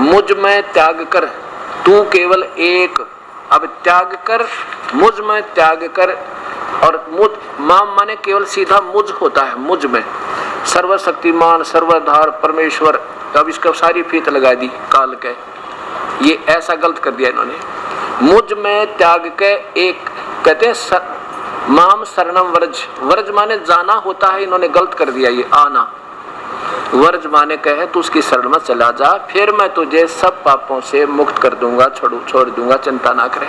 Speaker 2: मुझ में त्याग कर तू केवल एक। अब त्याग कर, मुझ में त्याग कर, और मुझ माम माने केवल सीधा मुझ होता है, मुझ में सर्वशक्तिमान सर्वधार परमेश्वर। अब इसका सारी फीत लगा दी काल के, ये ऐसा गलत कर दिया इन्होंने। मुझ में त्याग के एक कहते हैं माम शरणम व्रज। व्रज माने जाना होता है, इन्होंने गलत कर दिया ये आना। व्रज माने कहे तू उसकी शरण में चला जा, फिर मैं तुझे सब पापों से मुक्त कर दूंगा, छोड़ दूंगा, चिंता ना करे।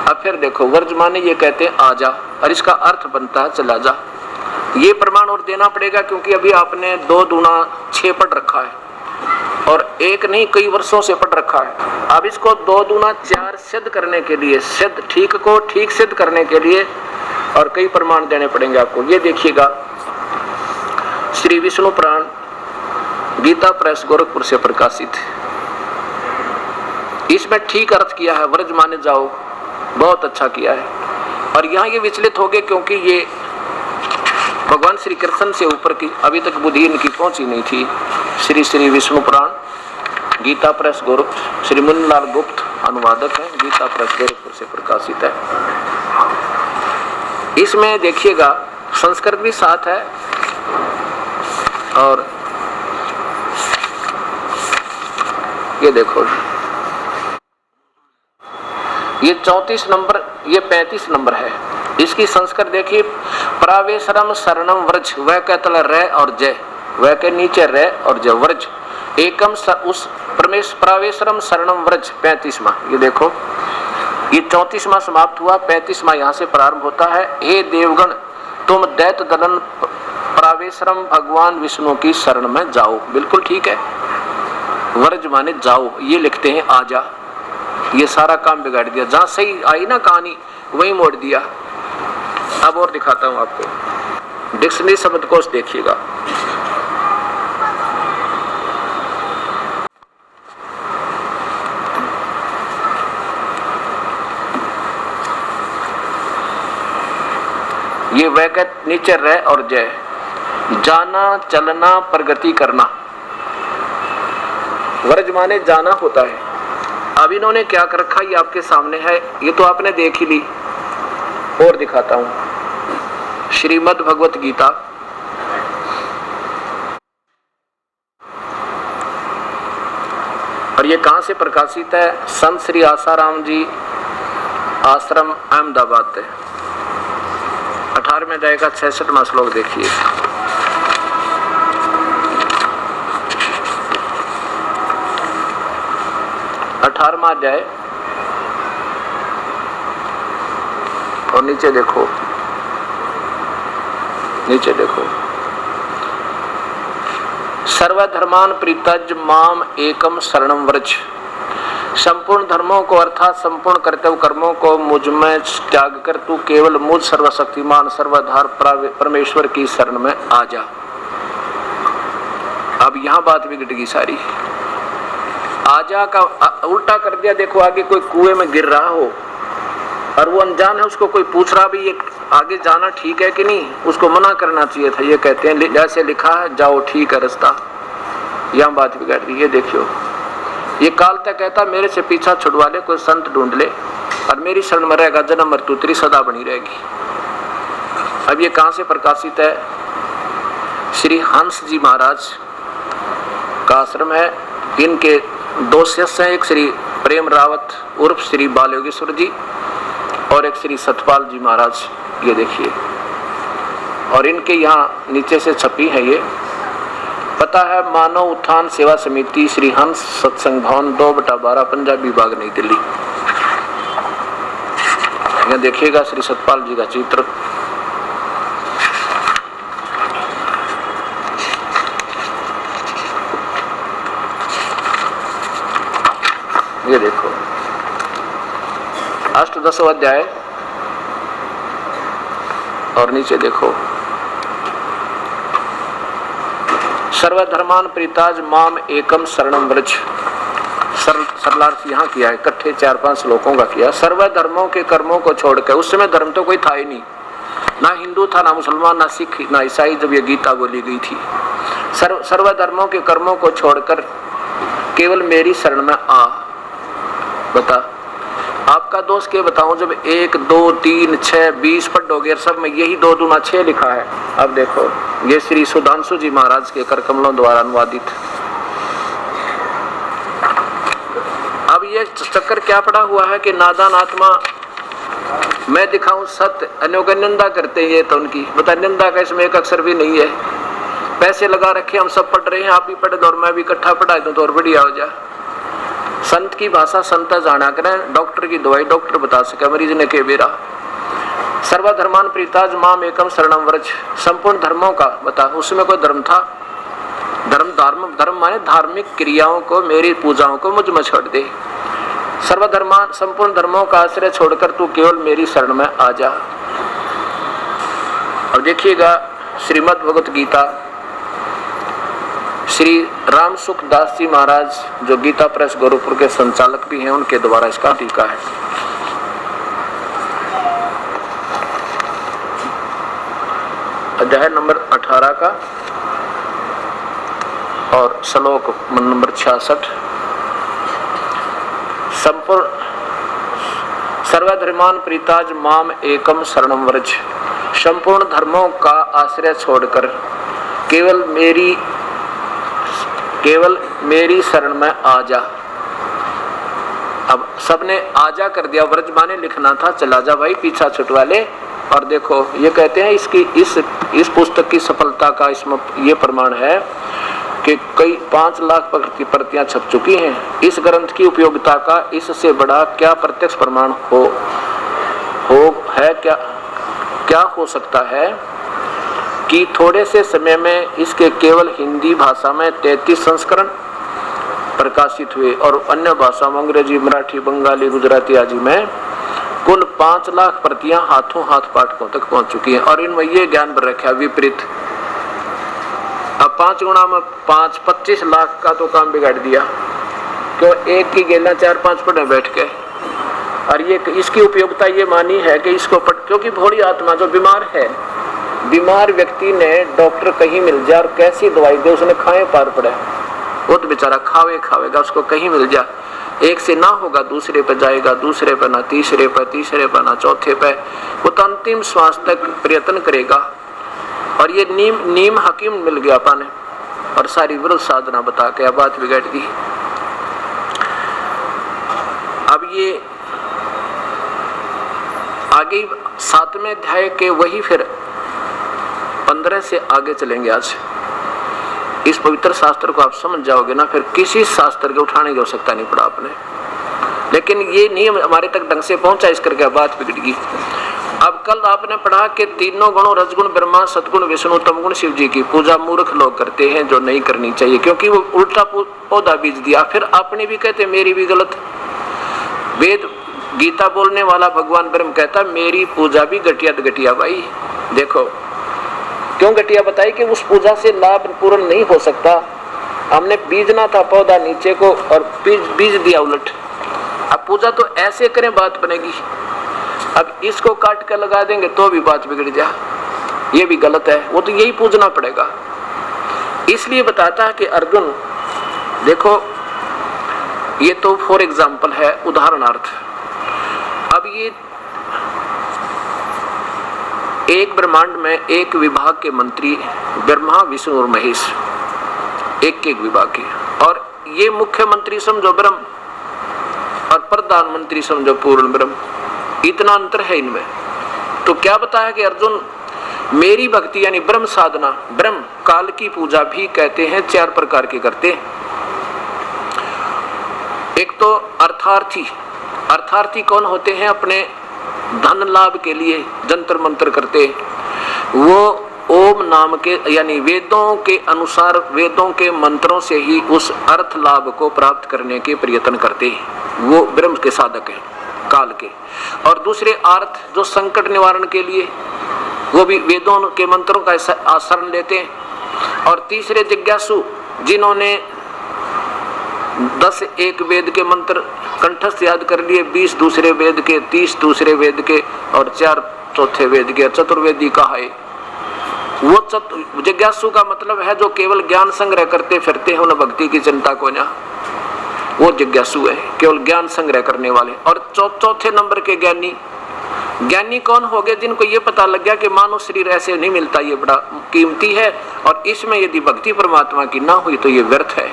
Speaker 2: अब फिर देखो, व्रज माने ये कहते हैं आ जा, और इसका अर्थ बनता है चला जा। ये प्रमाण और देना पड़ेगा, क्योंकि अभी आपने 2 दूना 6 पढ़ रखा है, और एक नहीं कई वर्षों से पढ़ रखा है। अब इसको 2 दूना 4 सिद्ध करने के लिए, सिद्ध ठीक को ठीक सिद्ध करने के लिए और कई प्रमाण देने पड़ेंगे आपको। ये देखिएगा, श्री विष्णु पुराण गीता प्रेस गोरखपुर से प्रकाशित है। इसमें ठीक अर्थ किया है, व्रज माने जाओ, बहुत अच्छा किया है। और यहाँ ये विचलित हो गए, क्योंकि ये भगवान श्री कृष्ण से ऊपर की अभी तक बुद्धि इनकी पहुंची नहीं थी। श्री विष्णु पुराण गीता प्रेस गोरखपुर, श्री मुन्नालाल गुप्त अनुवादक है, गीता प्रेस गोरखपुर से प्रकाशित है। इसमें देखिएगा संस्कृत भी साथ है, और ये देखो, ये 34 नंबर, ये 35 नंबर है। इसकी संस्कृत देखिए, प्रावेशरम शरणम व्रज, वह कहता र और जय, वह के नीचे र और जय, व्रज एकम उस परमेश प्रावेशरम शरणम व्रज 35वां। ये देखो, ये 34वां समाप्त हुआ, 35वां यहाँ से प्रारंभ होता है। हे देवगण, तुम दैत्य दलन प्रावेशरम भगवान विष्णु की शरण में जाओ। बिल्कुल ठीक है, व्रज माने जाओ, ये लिखते हैं आजा। ये सारा काम बिगाड़ दिया, जहां सही आई ना कहानी वहीं मोड़ दिया। अब और दिखाता हूं आपको, डिक्शनरी शब्दकोश देखिएगा। ये वैकट नीचे रह और जय, जाना चलना प्रगति करना। व्रज माने जाना होता है। अब इन्होंने क्या कर रखा, ये आपके सामने है, ये तो आपने देख ही ली, और दिखाता हूं। श्रीमद् भगवत गीता और ये कहां से प्रकाशित है? संत श्री आसाराम जी आश्रम अहमदाबाद है। 18वें अध्याय का 66वां श्लोक देखिए। अठारहवां अध्याय और नीचे देखो, सर्वधर्मान परित्यज्य माम एकम शरणम व्रज। संपूर्ण धर्मों को अर्थात संपूर्ण कर्तव्य कर्मों को मुझ में त्याग कर तू केवल मुझ सर्वशक्तिमान सर्वधार परमेश्वर की शरण में आ जा। अब यहाँ बात बिगड़ गई सारी। आजा का उल्टा कर दिया। देखो, आगे कोई कुएं में गिर रहा हो और वो अनजान है, उसको कोई पूछ रहा भी ये आगे जाना ठीक है कि नहीं, उसको मना करना चाहिए था। ये कहते हैं जैसे लिखा है जाओ ठीक है रास्ता, यहाँ बात बिगड़ दी। ये देखियो, ये काल तक कहता मेरे से पीछा छुड़वा ले, कोई संत ढूंढ ले और मेरी शरण में रहेगा, जन्म मृत्यु तेरी सदा बनी रहेगी। अब ये कहाँ से प्रकाशित है? श्री हंस जी महाराज का आश्रम है। इनके 2 शिष्य हैं, एक श्री प्रेम रावत उर्फ श्री बाल योगेश्वर जी और एक श्री सतपाल जी महाराज। ये देखिए, और इनके यहाँ नीचे से छपी है ये। पता है मानव उत्थान सेवा समिति, श्री हंस सत्संग भवन 2/12 पंजाबी बाग नई दिल्ली। यहाँ देखिएगा श्री सतपाल जी का चित्र। ये देखो, अष्टदशो अध्याय और नीचे देखो, सर्वधर्मान प्रीताज माम एकम शरणम व्रज। सरलार्थ यहाँ किया है, इकट्ठे 4-5 श्लोकों का किया। सर्वधर्मों के कर्मों को छोड़कर, उस समय धर्म तो कोई था ही नहीं, ना हिंदू था, ना मुसलमान, ना सिख, ना ईसाई, जब ये गीता बोली गई थी। सर्वधर्मों के कर्मों को छोड़कर केवल मेरी शरण में आ। बता, आपका दोष क्या बताऊं, जब 1, 2, 3, 6, 20 पढ़ोगे, सब में यही 2 दूना 6 लिखा है। अब देखो, ये श्री सुधांशु जी महाराज के कर कमलों द्वारा अनुवादित। अब ये चक्कर क्या पड़ा हुआ है कि नादान आत्मा मैं दिखाऊं सत्य, अन्यों का निंदा करते हैं। ये तो उनकी बता, निंदा का इसमें एक अक्षर भी नहीं है। पैसे लगा रखे, हम सब पढ़ रहे हैं, आप भी पढ़ दो और मैं भी इकट्ठा पढ़ा दूं तो और बढ़िया हो जाए। संत की भाषा संत जाना करें, डॉक्टर की दवाई डॉक्टर बता सके, मरीज ने के बेरा। सर्वधर्मान प्रीताज माम एकम शरणम व्रज। संपूर्ण धर्मों का बता, उसमें कोई धर्म था? धर्म माने धार्मिक क्रियाओं को, मेरी पूजाओं को मुझ में छोड़ दे। सर्वधर्मान, संपूर्ण धर्मों का आश्रय छोड़कर तू केवल मेरी शरण में आ जा। अब देखिएगा श्रीमद् भगवत गीता, श्री राम सुख दास जी महाराज जो गीता प्रेस गोरखपुर के संचालक भी हैं, उनके द्वारा इसका टीका है। अध्याय नंबर 18 का और श्लोक नंबर 66। संपूर्ण सर्वधर्मान प्रीताज माम एकम शरणम व्रज। संपूर्ण धर्मों का आश्रय छोड़कर केवल मेरी शरण में आ जा। अब सबने आजा कर दिया, व्रज माने लिखना था, चला जा भाई, पीछा छुटवा ले। और देखो ये कहते हैं इसकी इस पुस्तक की सफलता का इसमें ये प्रमाण है कि कई 5 लाख प्रतियां छप चुकी हैं। इस ग्रंथ की उपयोगिता का इससे बड़ा क्या प्रत्यक्ष प्रमाण हो है क्या हो सकता है कि थोड़े से समय में इसके केवल हिंदी भाषा में 33 संस्करण प्रकाशित हुए और अन्य भाषा में अंग्रेजी, मराठी, बंगाली, गुजराती आदि में कुल 5 लाख प्रतियां हाथों हाथ पाठकों तक पहुंच चुकी हैं। और इनमें ये ज्ञान भर रखा विपरीत। अब 5 गुणा में 5, 25 लाख का तो काम बिगाड़ दिया, क्यों एक की गेला 4-5 पढ़े बैठ के। और ये इसकी उपयोगिता ये मानी है कि इसको क्योंकि भोली आत्मा जो बीमार है, बीमार व्यक्ति ने डॉक्टर कहीं मिल जाए और कैसी दवाई दे, उसने खाए पार पड़े, वो तो बेचारा खावेगा, उसको कहीं मिल जाए, एक से ना होगा दूसरे पे जाएगा, दूसरे पे ना तीसरे पे ना चौथे पे, वो तो अंतिम श्वास तक प्रयत्न करेगा। और ये नीम हकीम मिल गया पाने और सारी विरुद्ध साधना बता के बात बिगड़ दी। अब ये आगे 7वें अध्याय के वही फिर 15 से आगे चलेंगे। आज इस पवित्र शास्त्र को आप समझ जाओगे ना, फिर किसी शास्त्र के उठाने की आवश्यकता नहीं पड़ा आपने। लेकिन ये नियम हमारे तक ढंग से पहुंचा, इस करके बात बिगड़ गई। अब कल आपने पढ़ा कि तीनों गुणों रजगुण ब्रह्मा, सतगुण विष्णु, तमगुण शिव जी की पूजा मूर्ख लोग करते हैं, जो नहीं करनी चाहिए, क्योंकि वो उल्टा पौधा बीज दिया। फिर आपने भी कहते मेरी भी गलत। वेद गीता बोलने वाला भगवान ब्रह्म कहता मेरी पूजा भी घटिया भाई। देखो क्यों घटिया बताई कि उस पूजा से लाभ पूर्ण नहीं हो सकता। हमने बीजना था पौधा नीचे को और बीज दिया उलट। अब पूजा तो ऐसे करें बात बनेगी, अब इसको काट कर लगा देंगे तो भी बात बिगड़ जाए, ये भी गलत है। वो तो यही पूजना पड़ेगा। इसलिए बताता है कि अर्जुन देखो, ये तो फॉर एग्जाम्पल है, उदाहरणार्थ। अब ये एक ब्रह्मांड में एक विभाग के मंत्री ब्रह्मा, विष्णु और महेश, एक विभाग के, और ये मुख्यमंत्री समझो ब्रह्म और प्रधानमंत्री समझो पूर्ण ब्रह्म। इतना अंतर है इनमें। तो क्या बताया कि अर्जुन मेरी भक्ति यानी ब्रह्म साधना, ब्रह्म काल की पूजा भी कहते हैं 4 प्रकार की करते हैं। एक तो अर्थार्थी कौन होते हैं? अपने धन लाभ के लिए जंतर मंत्र करते, वो ओम नाम के यानी वेदों के अनुसार वेदों के मंत्रों से ही उस अर्थ लाभ को प्राप्त करने के प्रयत्न करते हैं, वो ब्रह्म के साधक हैं काल के। और दूसरे अर्थ जो संकट निवारण के लिए, वो भी वेदों के मंत्रों का आचरण लेते हैं। और तीसरे जिज्ञासु जिन्होंने 10 एक वेद के मंत्र कंठस्थ याद कर लिए, 20 दूसरे वेद के, 30 दूसरे वेद के और 4 चौथे वेद के, चतुर्वेदी कहा है। वो जिज्ञासु का मतलब है जो केवल ज्ञान संग्रह करते फिरते हैं, उन्हें भक्ति की चिंता को ना, वो जिज्ञासु है, केवल ज्ञान संग्रह करने वाले। और चौथे नंबर के ज्ञानी, ज्ञानी कौन हो गए? जिनको ये पता लग गया कि मानव शरीर ऐसे नहीं मिलता, ये बड़ा कीमती है और इसमें यदि भक्ति परमात्मा की ना हुई तो ये व्यर्थ है।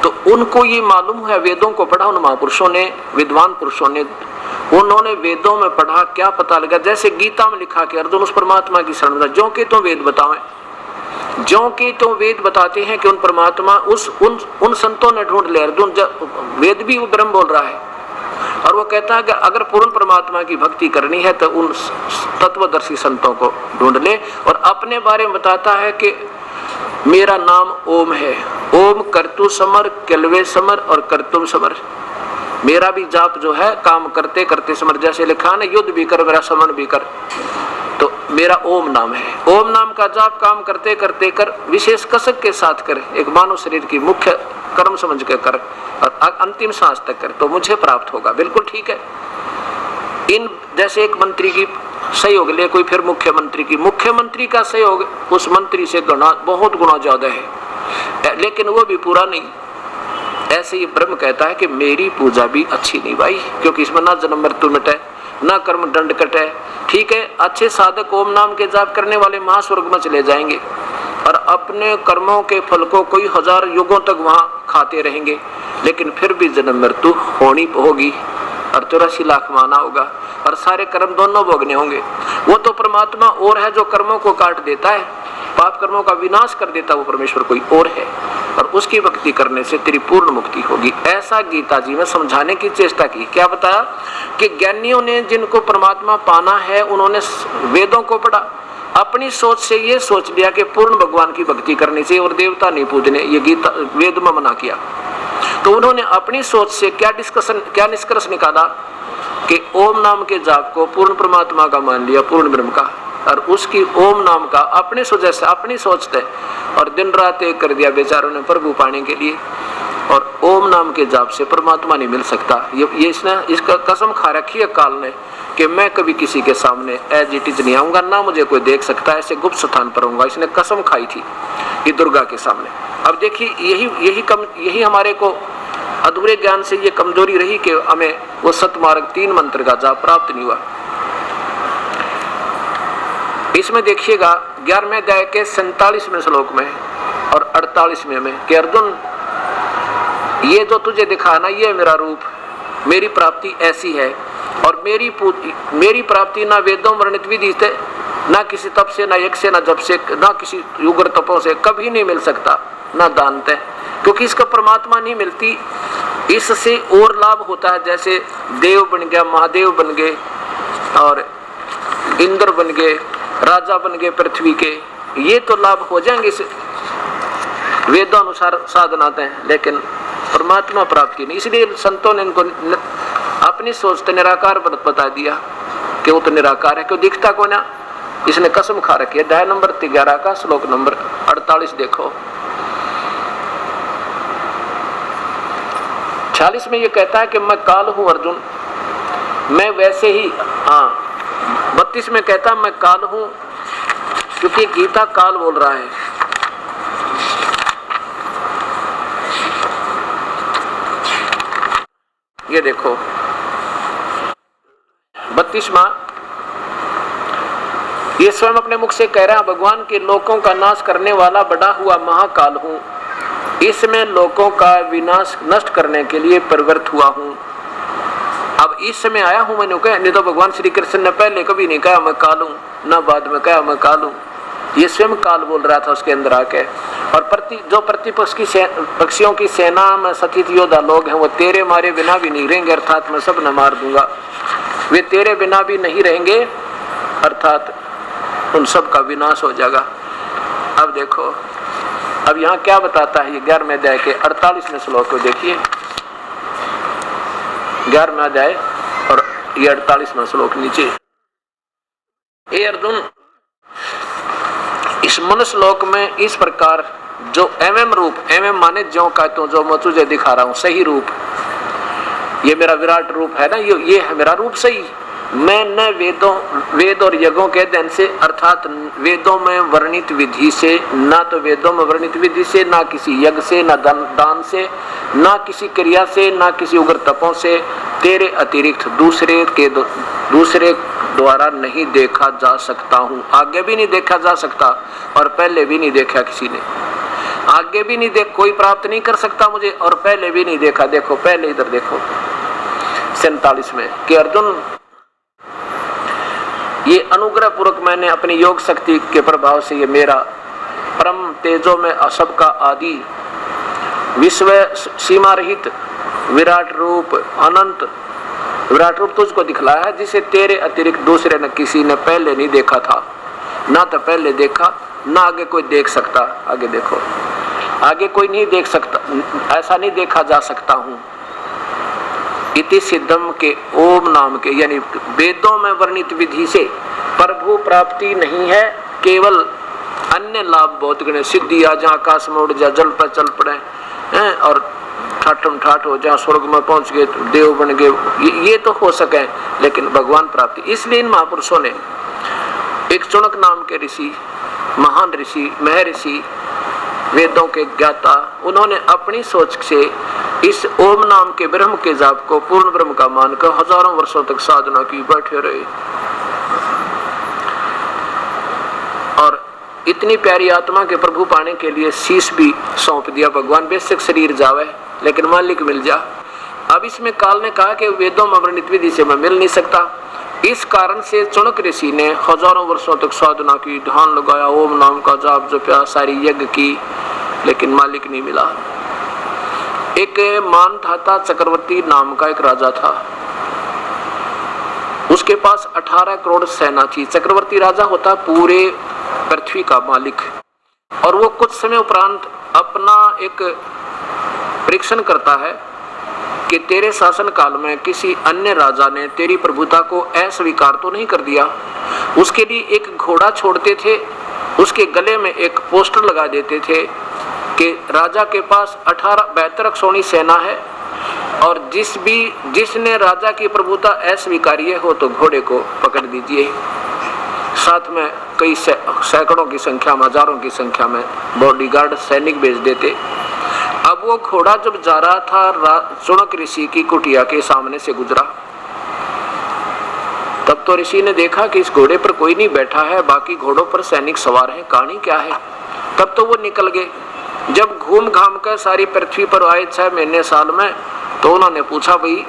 Speaker 2: तो उनको ये मालूम है, वेदों को पढ़ा उन महापुरुषों ने, विद्वान पुरुषों ने, उन्होंने वेदों में पढ़ा, क्या पता लगा? जैसे गीता में लिखा कि अर्जुन उस परमात्मा की शरण में, जो कि तुम वेद बताओ, जो कि तुम वेद बताते हैं कि उन परमात्मा उन संतों ने ढूंढ ले। अर्जुन वेद भी वो ब्रह्म बोल रहा है और वो कहता है कि अगर पूर्ण परमात्मा की भक्ति करनी है तो उन तत्वदर्शी संतों को ढूंढ ले। और अपने बारे में बताता है कि मेरा नाम ओम है, ओम कर्तु समर, केलवे समर और कर्तुम समर। मेरा भी जाप जो है काम करते करते समर, जैसे लिखा ना युद्ध भी कर मेरा समन भी कर, तो मेरा ओम नाम है। ओम नाम का जाप काम करते करते कर, विशेष कसक के साथ कर, एक मानव शरीर की मुख्य कर्म समझ के कर और अंतिम सांस तक कर, तो मुझे प्राप्त होगा। बिल्कुल ठीक है। इन जैसे एक मंत्री की सहयोग ले कोई, फिर मुख्यमंत्री का सहयोग उस मंत्री से बहुत गुना ज्यादा है, लेकिन वो भी पूरा नहीं। ऐसे ही ब्रह्म कहता है कि मेरी पूजा भी अच्छी नहीं भाई, क्योंकि इसमें ना जन्म मृत्यु मिटे, ना कर्म दंड कटे। ठीक है, अच्छे साधक ओम नाम के जाप करने वाले महास्वर्ग में चले जाएंगे और अपने कर्मों के फल को कोई 1000 युगों तक वहां खाते रहेंगे, लेकिन फिर भी जन्म मृत्यु होनी होगी और 84 लाख माना होगा और सारे कर्म दोनों भोगने होंगे। वो तो परमात्मा और है जो कर्मों को काट देता है, पाप कर्मों का विनाश कर देता, वो परमेश्वर कोई और है और उसकी भक्ति करने से तेरी पूर्ण मुक्ति होगी। ऐसा गीता जी में समझाने की चेष्टा की। क्या बताया कि ज्ञानियों ने जिनको परमात्मा पाना है उन्होंने वेदों को पढ़ा, अपनी सोच से ये सोच लिया कि पूर्ण भगवान की भक्ति करनी चाहिए और देवता नहीं पूजने, ये गीता वेद में मना किया। तो उन्होंने अपनी सोच से क्या निष्कर्ष निकाला कि ओम नाम के जाप को पूर्ण परमात्मा का मान लिया, पूर्ण ब्रह्म का, और उसकी ओम नाम का अपने सोच से अपनी सोचते और दिन रात एक कर दिया बेचारों ने प्रभु पाने के लिए। और ओम नाम के जाप से परमात्मा नहीं मिल सकता। ये इसने इसका कसम खा रखी है काल ने कि मैं कभी किसी के सामने एज इट इज नहीं आऊंगा, ना मुझे कोई देख सकता, ऐसे गुप्त स्थान पर होऊंगा। इसने कसम खाई थी कि दुर्गा के सामने। अब देखिए यही हमारे को अधूरे ज्ञान से ये कमजोरी रही कि हमें वो सतमार्ग 3 मंत्र का जाप प्राप्त नहीं हुआ। इसमें देखिएगा 11वें अध्याय के 47वें श्लोक में और 48वें में कि अर्जुन ये जो तुझे दिखा ना, ये मेरा रूप, मेरी प्राप्ति ऐसी है और मेरी प्राप्ति ना वेदों वर्णित विधि से, ना किसी तप से, ना यज्ञ से, ना जप से, ना किसी युगर तपों से कभी नहीं मिल सकता, ना दान से, क्योंकि इसका परमात्मा नहीं मिलती। इससे और लाभ होता है, जैसे देव बन गया, महादेव बन गए और इंद्र बन गए, राजा बन गए पृथ्वी के, ये तो लाभ हो जाएंगे इस वेदानुसार साधनाते हैं, लेकिन परमात्मा प्राप्ति नहीं। इसलिए संतों ने इनको अपनी सोचते निराकार बता दिया कि वो तो निराकार है, क्यों दिखता को ना। इसने कसम खा रखी है। अध्याय नंबर 11 का श्लोक नंबर 48 देखो। 46 में ये कहता है कि मैं काल हूं अर्जुन, मैं वैसे ही। 32 में कहता मैं काल हूं, क्योंकि गीता काल बोल रहा है। ये देखो 32वां, ये स्वयं अपने मुख से कह रहा है, भगवान के लोकों का नाश करने वाला बड़ा हुआ महाकाल हूं, इसमें लोकों का विनाश नष्ट करने के लिए प्रवृत्त हुआ हूं। अब इस समय आया हूं मैंने कहा, नहीं तो भगवान श्री कृष्ण ने पहले कभी नहीं कहा मैं काल हूं, ना बाद में कहा मैं काल हूं। ये स्वयं काल बोल रहा था उसके अंदर आके। और जो प्रतिपक्ष की पक्षियों की सेना में सतित योद्धा लोग हैं, वो तेरे मारे बिना भी नहीं रहेंगे, अर्थात मैं सब न मार दूंगा। वे तेरे बिना भी नहीं रहेंगे, अर्थात उन सब का विनाश हो जाएगा। अब देखो, अब यहाँ क्या बताता है ये 11वें अध्याय के 48वें श्लोक को देखिए। 11वां अध्याय और ये 48वां श्लोक नीचे। हे अर्जुन, इस मनुष्य लोक में इस प्रकार जो एवं रूप, एवं माने ज्यों का तो जो मैं तुझे दिखा रहा हूं सही रूप, ये मेरा विराट रूप है ना, ये है मेरा रूप सही। मैं न वेद और यज्ञों के अध्ययन से अर्थात वेदों में वर्णित विधि से, ना तो वेदों में वर्णित विधि से, ना किसी यज्ञ से, ना दान से, ना किसी क्रिया से, ना किसी उग्र तपों से तेरे अतिरिक्त दूसरे द्वारा नहीं देखा जा सकता हूँ। आगे भी नहीं देखा जा सकता और पहले भी नहीं देखा किसी ने। आगे भी नहीं देख, कोई प्राप्त नहीं कर सकता मुझे और पहले भी नहीं देखा। देखो पहले इधर देखो 47 में कि अर्जुन ये अनुग्रह पूर्वक मैंने अपनी योग शक्ति के प्रभाव से ये मेरा परम तेजो में असब का आदि विश्व सीमा रहित विराट रूप अनंत विराट रूप तुझको दिखलाया है, जिसे तेरे अतिरिक्त दूसरे न किसी ने पहले नहीं देखा था, ना तो पहले देखा ना आगे कोई देख सकता। आगे देखो, आगे कोई नहीं देख सकता, ऐसा नहीं देखा जा सकता हूं। इति सिद्धम के ओम नाम के यानी वेदों में वर्णित विधि से प्रभु प्राप्ति नहीं है, केवल अन्य लाभ बहुत गणे, सिद्धि आ जा, आकाश में उड़ जा, जल पर चल पड़े और ठाठम ठाठ हो जा, स्वर्ग में पहुंच गए, देव बन गए, ये तो हो सके, लेकिन भगवान प्राप्ति। इसलिए इन महापुरुषों ने एक चुनक नाम के ऋषि, महान ऋषि, महर्षि, वेदों के ज्ञाता, उन्होंने अपनी सोच से इस ओम नाम के ब्रह्म के जाप को पूर्ण ब्रह्म का मानकर हजारों वर्षों तक साधना की, बैठे रहे और इतनी प्यारी आत्मा के प्रभु पाने के लिए शीश भी सौंप दिया। भगवान बेशक शरीर जावे लेकिन मालिक मिल जा। अब इसमें काल ने कहा कि वेदों में वर्णित विधि से मैं मिल नहीं सकता, इस कारण से चुनक ऋषि ने हजारों वर्षों तक साधना की, ध्यान लगाया, ओम नाम का जाप जपया, सारी यज्ञ की, लेकिन मालिक नहीं मिला। एक मानधाता चक्रवर्ती नाम का एक राजा था, उसके पास 18 करोड़ सेना थी। चक्रवर्ती राजा होता पूरे पृथ्वी का मालिक, और वो कुछ समय उपरांत अपना एक परीक्षण करता है कि तेरे शासन काल में किसी अन्य राजा ने तेरी प्रभुता को अस्वीकार तो नहीं कर दिया। उसके लिए एक घोड़ा छोड़ते थे, उसके गले में एक पोस्टर लगा देते थे कि राजा के पास 72 अक्षौणी सेना है और जिसने राजा की प्रभुता अस्वीकार्य हो तो घोड़े को पकड़ दीजिए। साथ में कई सैकड़ों की संख्या में, हजारों की संख्या में बॉडीगार्ड सैनिक भेज देते। अब वो घोड़ा जब जा रहा था चुनक ऋषि की कुटिया के सामने से गुजरा, तब तो ऋषि ने देखा कि इस घोड़े पर कोई नहीं बैठा है, बाकी घोड़ों पर सैनिक सवार हैं, कहानी क्या है। तब तो वो निकल गए। जब घूम घाम कर सारी पृथ्वी पर आए 6 महीने साल में, तो उन्होंने पूछा, भाई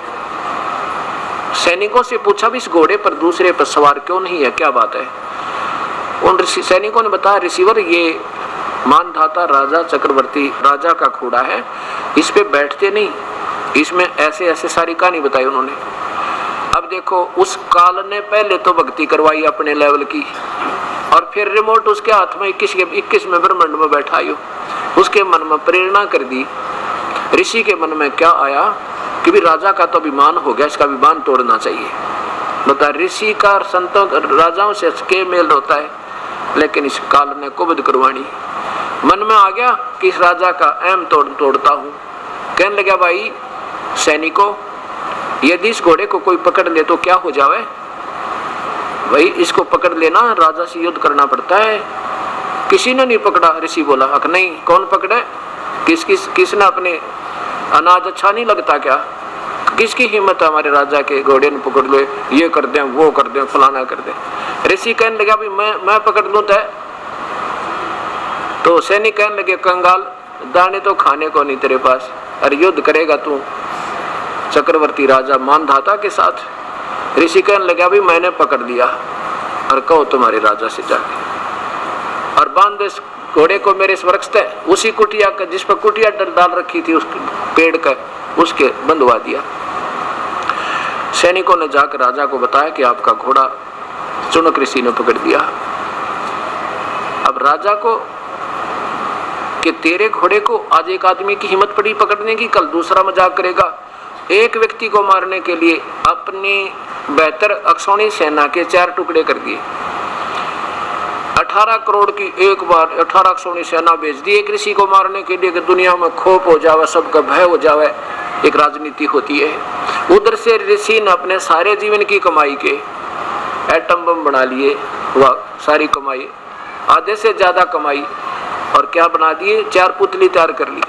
Speaker 2: सैनिकों से पूछा भी इस घोड़े पर दूसरे पर सवार क्यों नहीं है, क्या बात है। उन सैनिकों ने बताया, ऋषिवर ये मानधाता राजा चक्रवर्ती राजा का घोड़ा है, इस पे बैठते नहीं, इसमें ऐसे ऐसे सारी कहानी बताई उन्होंने। अब देखो, उस काल ने पहले तो भक्ति करवाई अपने लेवल की, और फिर रिमोट उसके हाथ में 21 में ब्रह्मांड में बैठाई, उसके मन में प्रेरणा कर दी। ऋषि के मन में क्या आया कि भी राजा का तो अभिमान हो गया, इसका अभिमान तोड़ना चाहिए। बता, ऋषि का संतों राजाओं से के मेल होता है, लेकिन इस काल ने कुबद करवानी। मन में आ गया कि इस राजा का अहम तोड़ता हूँ। कहने लगा, भाई सैनिकों, यदि इस घोड़े को कोई पकड़ ले तो क्या हो जावे। भाई इसको पकड़ लेना, राजा से युद्ध करना पड़ता है। किसी ने नहीं पकड़ा। ऋषि बोला, अक नहीं, कौन पकड़े, किसने अपने अनाज अच्छा नहीं लगता क्या, किसकी हिम्मत है हमारे राजा के घोड़े ने पकड़ लो, ये कर दें, वो कर दें, फलाना कर दें। ऋषि कहने लगा, भाई मैं पकड़ लूं तो सैनिक कहने लगे, कंगाल, दाने तो खाने को नहीं तेरे पास, अरे युद्ध करेगा तू चक्रवर्ती राजा मानधाता के साथ। ऋषि कहने लगा, भाई मैंने पकड़ लिया, और कहो तुम्हारे राजा से जाके और बांध दो इस घोड़े को मेरे इस वृक्ष तय, उसी कुटिया का जिस पर कुटिया डाल रखी थी उस पेड़ का, उसके बंधवा दिया। सैनिकों ने जाकर राजा को बताया कि आपका घोड़ा चुनक ऋषि ने पकड़ दिया। अब राजा को कि तेरे घोड़े को आज एक आदमी की हिम्मत पड़ी पकड़ने की, कल दूसरा मजाक करेगा। एक व्यक्ति को मारने के लिए अपनी 72 अक्षौणी सेना के 4 टुकड़े कर दिए। 18 करोड़ की एक बार 18 सोनी सेना भेज दी एक ऋषि को मारने के लिए कि दुनिया में खोप हो जावे, सबका भय हो जावे। एक राजनीति होती है। उधर से ऋषि ने अपने सारे जीवन की कमाई के एटम बम बना लिए, वह सारी कमाई आधे से ज्यादा कमाई, और क्या बना दिए, 4 पुतली तैयार कर ली,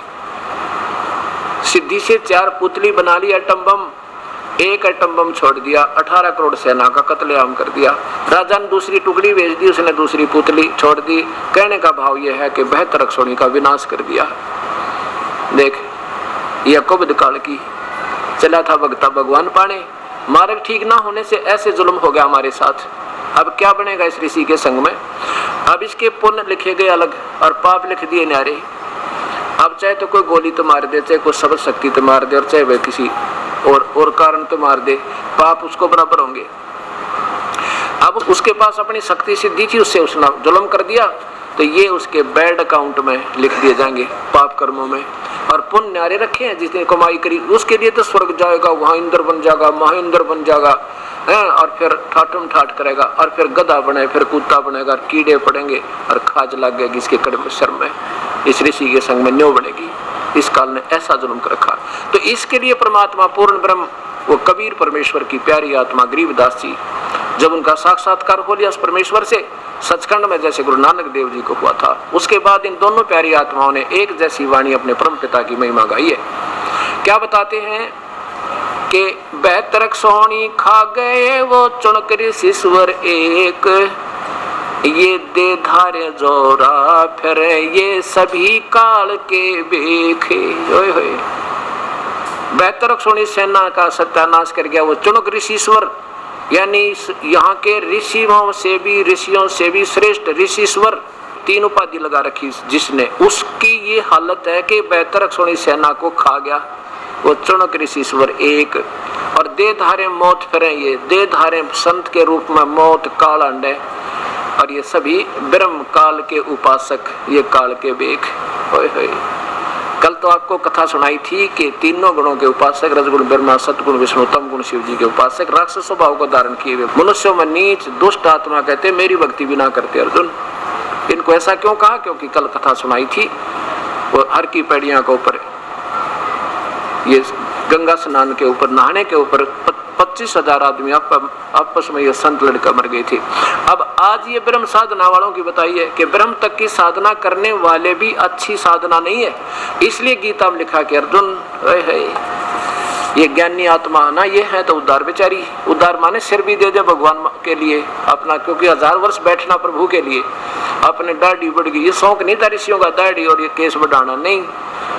Speaker 2: सिद्धि से 4 पुतली बना ली एटम बम। एक एटम बम छोड़ दिया, 18 करोड़ सेना का कत्लेआम कर दिया। राजा ने दूसरी टुकड़ी भेज दी, उसने दूसरी पुतली छोड़ दी। कहने का भाव यह है कि 72 अक्षोणी का विनाश कर दिया। देख, यह कुबद काल की चला था भगता भगवान पाने। मार्ग ठीक ना होने से ऐसे जुल्म हो गया हमारे साथ। अब क्या बनेगा इस ऋषि के संग में? अब इसके पुण्य लिखे गए अलग और पाप लिख दिए न्यारे। अब चाहे तो कोई गोली तो मार दे, चाहे कोई शब्द शक्ति तो मार दे, और चाहे वह किसी और कारण तो मार दे, पाप उसको बराबर होंगे। अब उसके पास अपनी शक्ति सिद्धि थी, उससे उसने जुल्म कर दिया, तो ये उसके बैड अकाउंट में लिख दिए जाएंगे, पाप कर्मों में। और पुण्य न्यारे रखे हैं, जिसने कमाई करी उसके लिए तो स्वर्ग जाएगा, वहां इंद्र बन जाएगा, महेंद्र बन जाएगा, और फिर ठाठम ठाठ करेगा, और फिर गधा बने, फिर कुत्ता बनेगा, कीड़े पड़ेंगे और खाज लग गएगी इसके कड़म शर्म में। इस ऋषि के संग में न्यो बनेगी। इस काल ने ऐसा जुल्म कर रखा। तो इसके लिए परमात्मा पूर्ण ब्रह्म, वो कबीर परमेश्वर की प्यारी आत्मा गरीबदास जी, जब उनका साक्षात्कार हो लिया उस परमेश्वर से सचखंड में, जैसे गुरु नानक देव जी को हुआ था, उसके बाद इन दोनों प्यारी आत्माओं ने एक जैसी वाणी अपने परम पिता की महिमा गाई है। क्या बताते हैं कि 72 सोनी खा गए वो चुनकर ईश्वर एक, ये दे धारे जोरा फिर ये सभी काल के बेखे। 72 सोनी सेना का सत्यानाश कर गया वो चुनक ऋषिश्वर, यानी यहाँ के ऋषियों से भी श्रेष्ठ ऋषिश्वर, 3 उपाधि लगा रखी जिसने, उसकी ये हालत है कि 72 सोनी सेना को खा गया वो चुनक ऋषिश्वर एक। और दे धारे मौत फिरे, ये दे धारे संत के रूप में मौत काल अंडे, और ये सभी ब्रह्म काल के उपासक, ये काल के बेख। कल तो आपको कथा सुनाई थी कि तीनों गुणों के उपासक, रजगुण ब्रह्मा, सतगुण विष्णु, तम गुण शिव जी के उपासक, राक्षस स्वभाव को धारण किए हुए मनुष्यों में नीच दुष्ट आत्मा कहते मेरी भक्ति भी ना करते अर्जुन। इनको ऐसा क्यों कहा? क्योंकि कल कथा सुनाई थी वो हर की पैड़ियां के ऊपर, ये गंगा स्नान के ऊपर, नहाने के ऊपर 25,000 आदमी आपस में ये संत लड़का मर गए थे। अब आज ये ब्रह्म साधना वालों की बताइए कि ब्रह्म तक की साधना करने वाले भी अच्छी साधना नहीं है। इसलिए गीता में लिखा कि अर्जुन ये ज्ञानी आत्मा ना ये है तो उद्धार बेचारी, उद्धार माने सिर भी दे दे भगवान के लिए अपना, क्योंकि 1000 वर्ष बैठना प्रभु के लिए, अपने दाढ़ी बढ़ गई। ये शौक नहीं था ऋषियों का दाढ़ी और ये केस बढ़ाना, नहीं,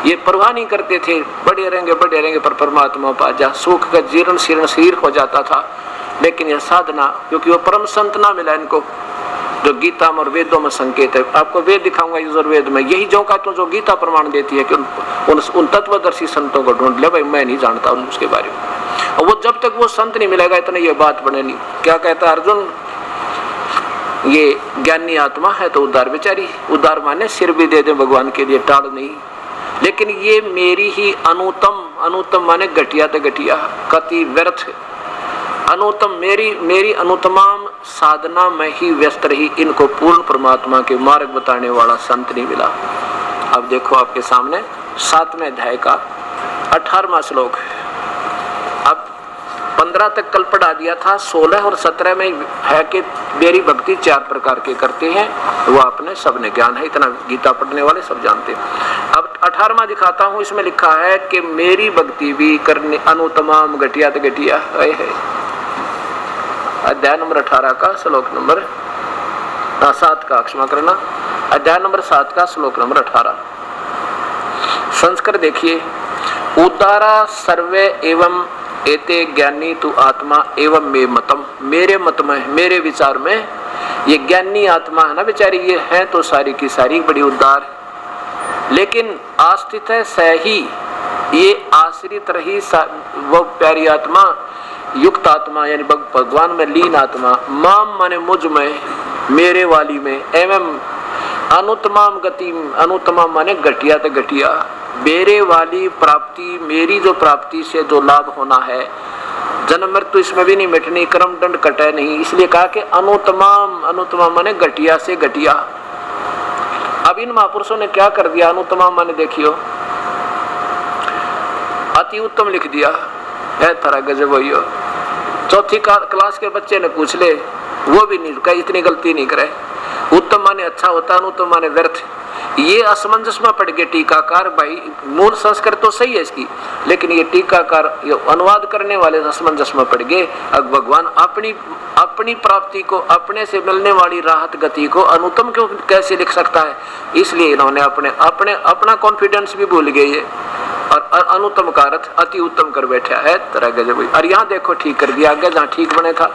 Speaker 2: ये परवाह नहीं करते थे, बढ़े रहेंगे पर परमात्मा पा जा, सुख का जीर्ण शीर्ण शरीर हो जाता था। लेकिन यह साधना, क्योंकि वो परम संत ना मिला इनको, जो गीता और वेदों में संकेत है। आपको वेद दिखाऊंगा यजुर्वेद में, यही जो का तो जो गीता प्रमाण देती है कि उन तत्वदर्शी संतों को ढूंढ ले भाई, मैं नहीं जानता उसके बारे में। और वो जब तक वो संत नहीं मिलेगा इतने ये बात बने नहीं। क्या कहता अर्जुन? ये ज्ञानी आत्मा है तो उद्धार बेचारी, उद्धार माने सिर भी दे दे भगवान के लिए, टाल नहीं। लेकिन ये मेरी ही अनुतम माने घटिया तो घटिया, कति व्यर्थ, अनुतम मेरी अनुतमाम साधना में ही व्यस्त रही, इनको पूर्ण परमात्मा के मार्ग बताने वाला संत नहीं मिला। अब देखो आपके सामने 7वें अध्याय का 18वां श्लोक। अब 15 तक कल पढ़ा दिया था, 16 और 17 में है कि मेरी भक्ति 4 प्रकार के करते हैं, वो आपने सबने ज्ञान है, इतना गीता पढ़ने वाले सब जानते हैं। अब 18वां दिखाता हूँ, इसमें लिखा है कि मेरी भक्ति भी करने अनुतमाम घटिया तो घटिया है। अध्याय नंबर 18 का श्लोक नंबर 7 का, क्षमा करना, अध्याय नंबर 7 का श्लोक नंबर 18। संस्कृत देखिए, उदारा सर्वे एवं एते ज्ञानी तु आत्मा एवं मे मतम, मेरे मत में, मेरे विचार में ये ज्ञानी आत्मा है ना बेचारी, ये है तो सारी की सारी बड़ी उदार, लेकिन आस्थित है सही, ये आश्रित रही वो प्यारी आत्मा, युक्त आत्मा यानी भगवान में लीन आत्मा, माम माने मुझ में, मेरे वाली में, एवं अनुतमाम गति, अनुतमाम माने घटिया तो घटिया, मेरे वाली प्राप्ति, मेरी जो प्राप्ति से जो लाभ होना है जन्म मृत्यु इसमें भी नहीं मिटनी, कर्म दंड कटे नहीं, इसलिए कहा कि अनुत्तमम, अनुत्तमम माने घटिया से घटिया। अब इन महापुरुषों ने क्या कर दिया, अनुत्तमम माने देखियो अति उत्तम लिख दिया है, तरह गजब हो। चौथी क्लास के बच्चे ने पूछ ले, वो भी नहीं, कहीं इतनी गलती नहीं करे। उत्तम माने अच्छा होता, अनुत्तम माने व्यर्थ। ये असमंजस में पड़ गए टीकाकार। भाई मूल संस्कृत तो सही है इसकी, लेकिन ये टीकाकार, ये अनुवाद करने वाले असमंजस में पड़ गए। अब भगवान अपनी प्राप्ति को, अपने से मिलने वाली राहत गति को अनुत्तम क्यों कैसे लिख सकता है? इसलिए इन्होंने अपना कॉन्फिडेंस भी भूल गए ये, और अनुत्तम का अर्थ अति उत्तम कर बैठा है, तरह गजब। और यहाँ देखो ठीक कर दिया, आगे जहाँ ठीक बने था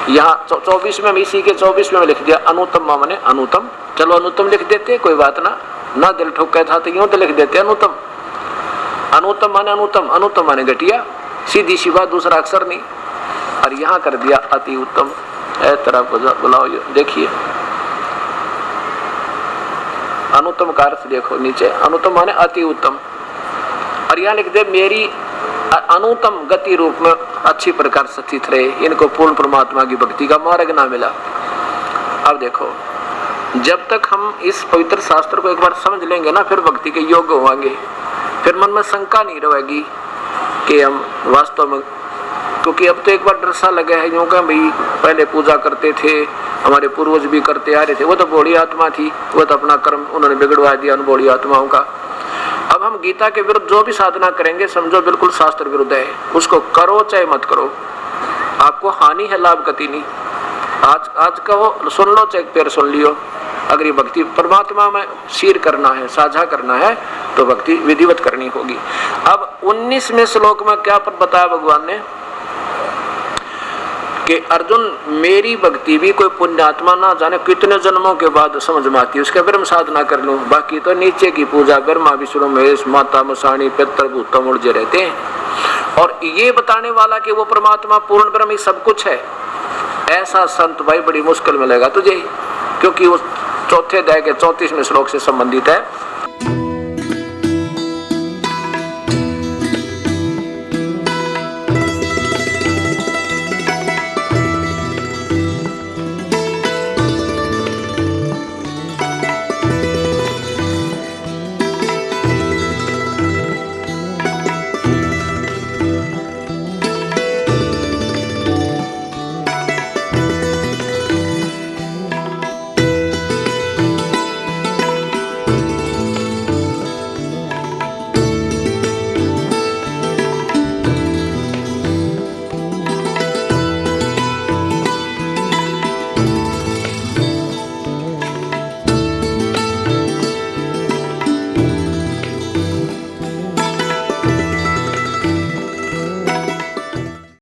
Speaker 2: यहाँ 24 में, इसी के 24 में लिख दिया अनुत्तम माने अनुत्तम। चलो अनुत्तम लिख देते, कोई बात ना दिल ठोका था तो यूं तो लिख देते अनुत्तम। अनुत्तम माने अनुत्तम, अनुत्तम माने घटिया, सीधी सी बात, दूसरा अक्षर नहीं। और यहाँ कर दिया अति उत्तम है, तरह बुलाओ। देखिए अनुत्तम का अर्थ देखो नीचे, अनुत्तम माने अति उत्तम। और यहाँ लिख दे मेरी अनुत्तम गति रूप में अच्छी प्रकार स्थित रहे, इनको पूर्ण परमात्मा की भक्ति का मार्ग ना मिला। अब देखो, जब तक हम इस पवित्र शास्त्र को एक बार समझ लेंगे ना, फिर भक्ति के योग्य होंगे, फिर मन में शंका नहीं रहेगी कि हम वास्तव में, क्योंकि अब तो एक बार डर सा लगा है यूं का, भाई पहले पूजा करते थे, हमारे पूर्वज भी करते आ रहे थे, वो तो बड़ी आत्मा थी, वो तो अपना कर्म उन्होंने बिगड़वा दिया उन बड़ी आत्माओं का। अब हम गीता के विरुद्ध जो भी साधना करेंगे समझो बिल्कुल शास्त्र विरुद्ध है, उसको करो चाहे मत करो, आपको हानि है, लाभ गति नहीं। आज कहो सुन लो चाहे पैर सुन लियो, अगर ये भक्ति परमात्मा में शीर करना है, साझा करना है, तो भक्ति विधिवत करनी होगी। अब 19वें श्लोक में क्या बताया भगवान ने कि अर्जुन मेरी भक्ति भी कोई पुण्यात्मा ना जाने कितने जन्मों के बाद समझ में आती है, उसके फिर हम साधना कर लूं, बाकी तो नीचे की पूजा ब्रह्मा विष्णु महेश माता मसाणी पितर भूतम उर्जे रहते हैं। और ये बताने वाला कि वो परमात्मा पूर्ण ब्रह्म ही सब कुछ है, ऐसा संत भाई बड़ी मुश्किल में लगेगा तुझे, क्योंकि वो चौथे अध्याय के 34वें श्लोक से संबंधित है।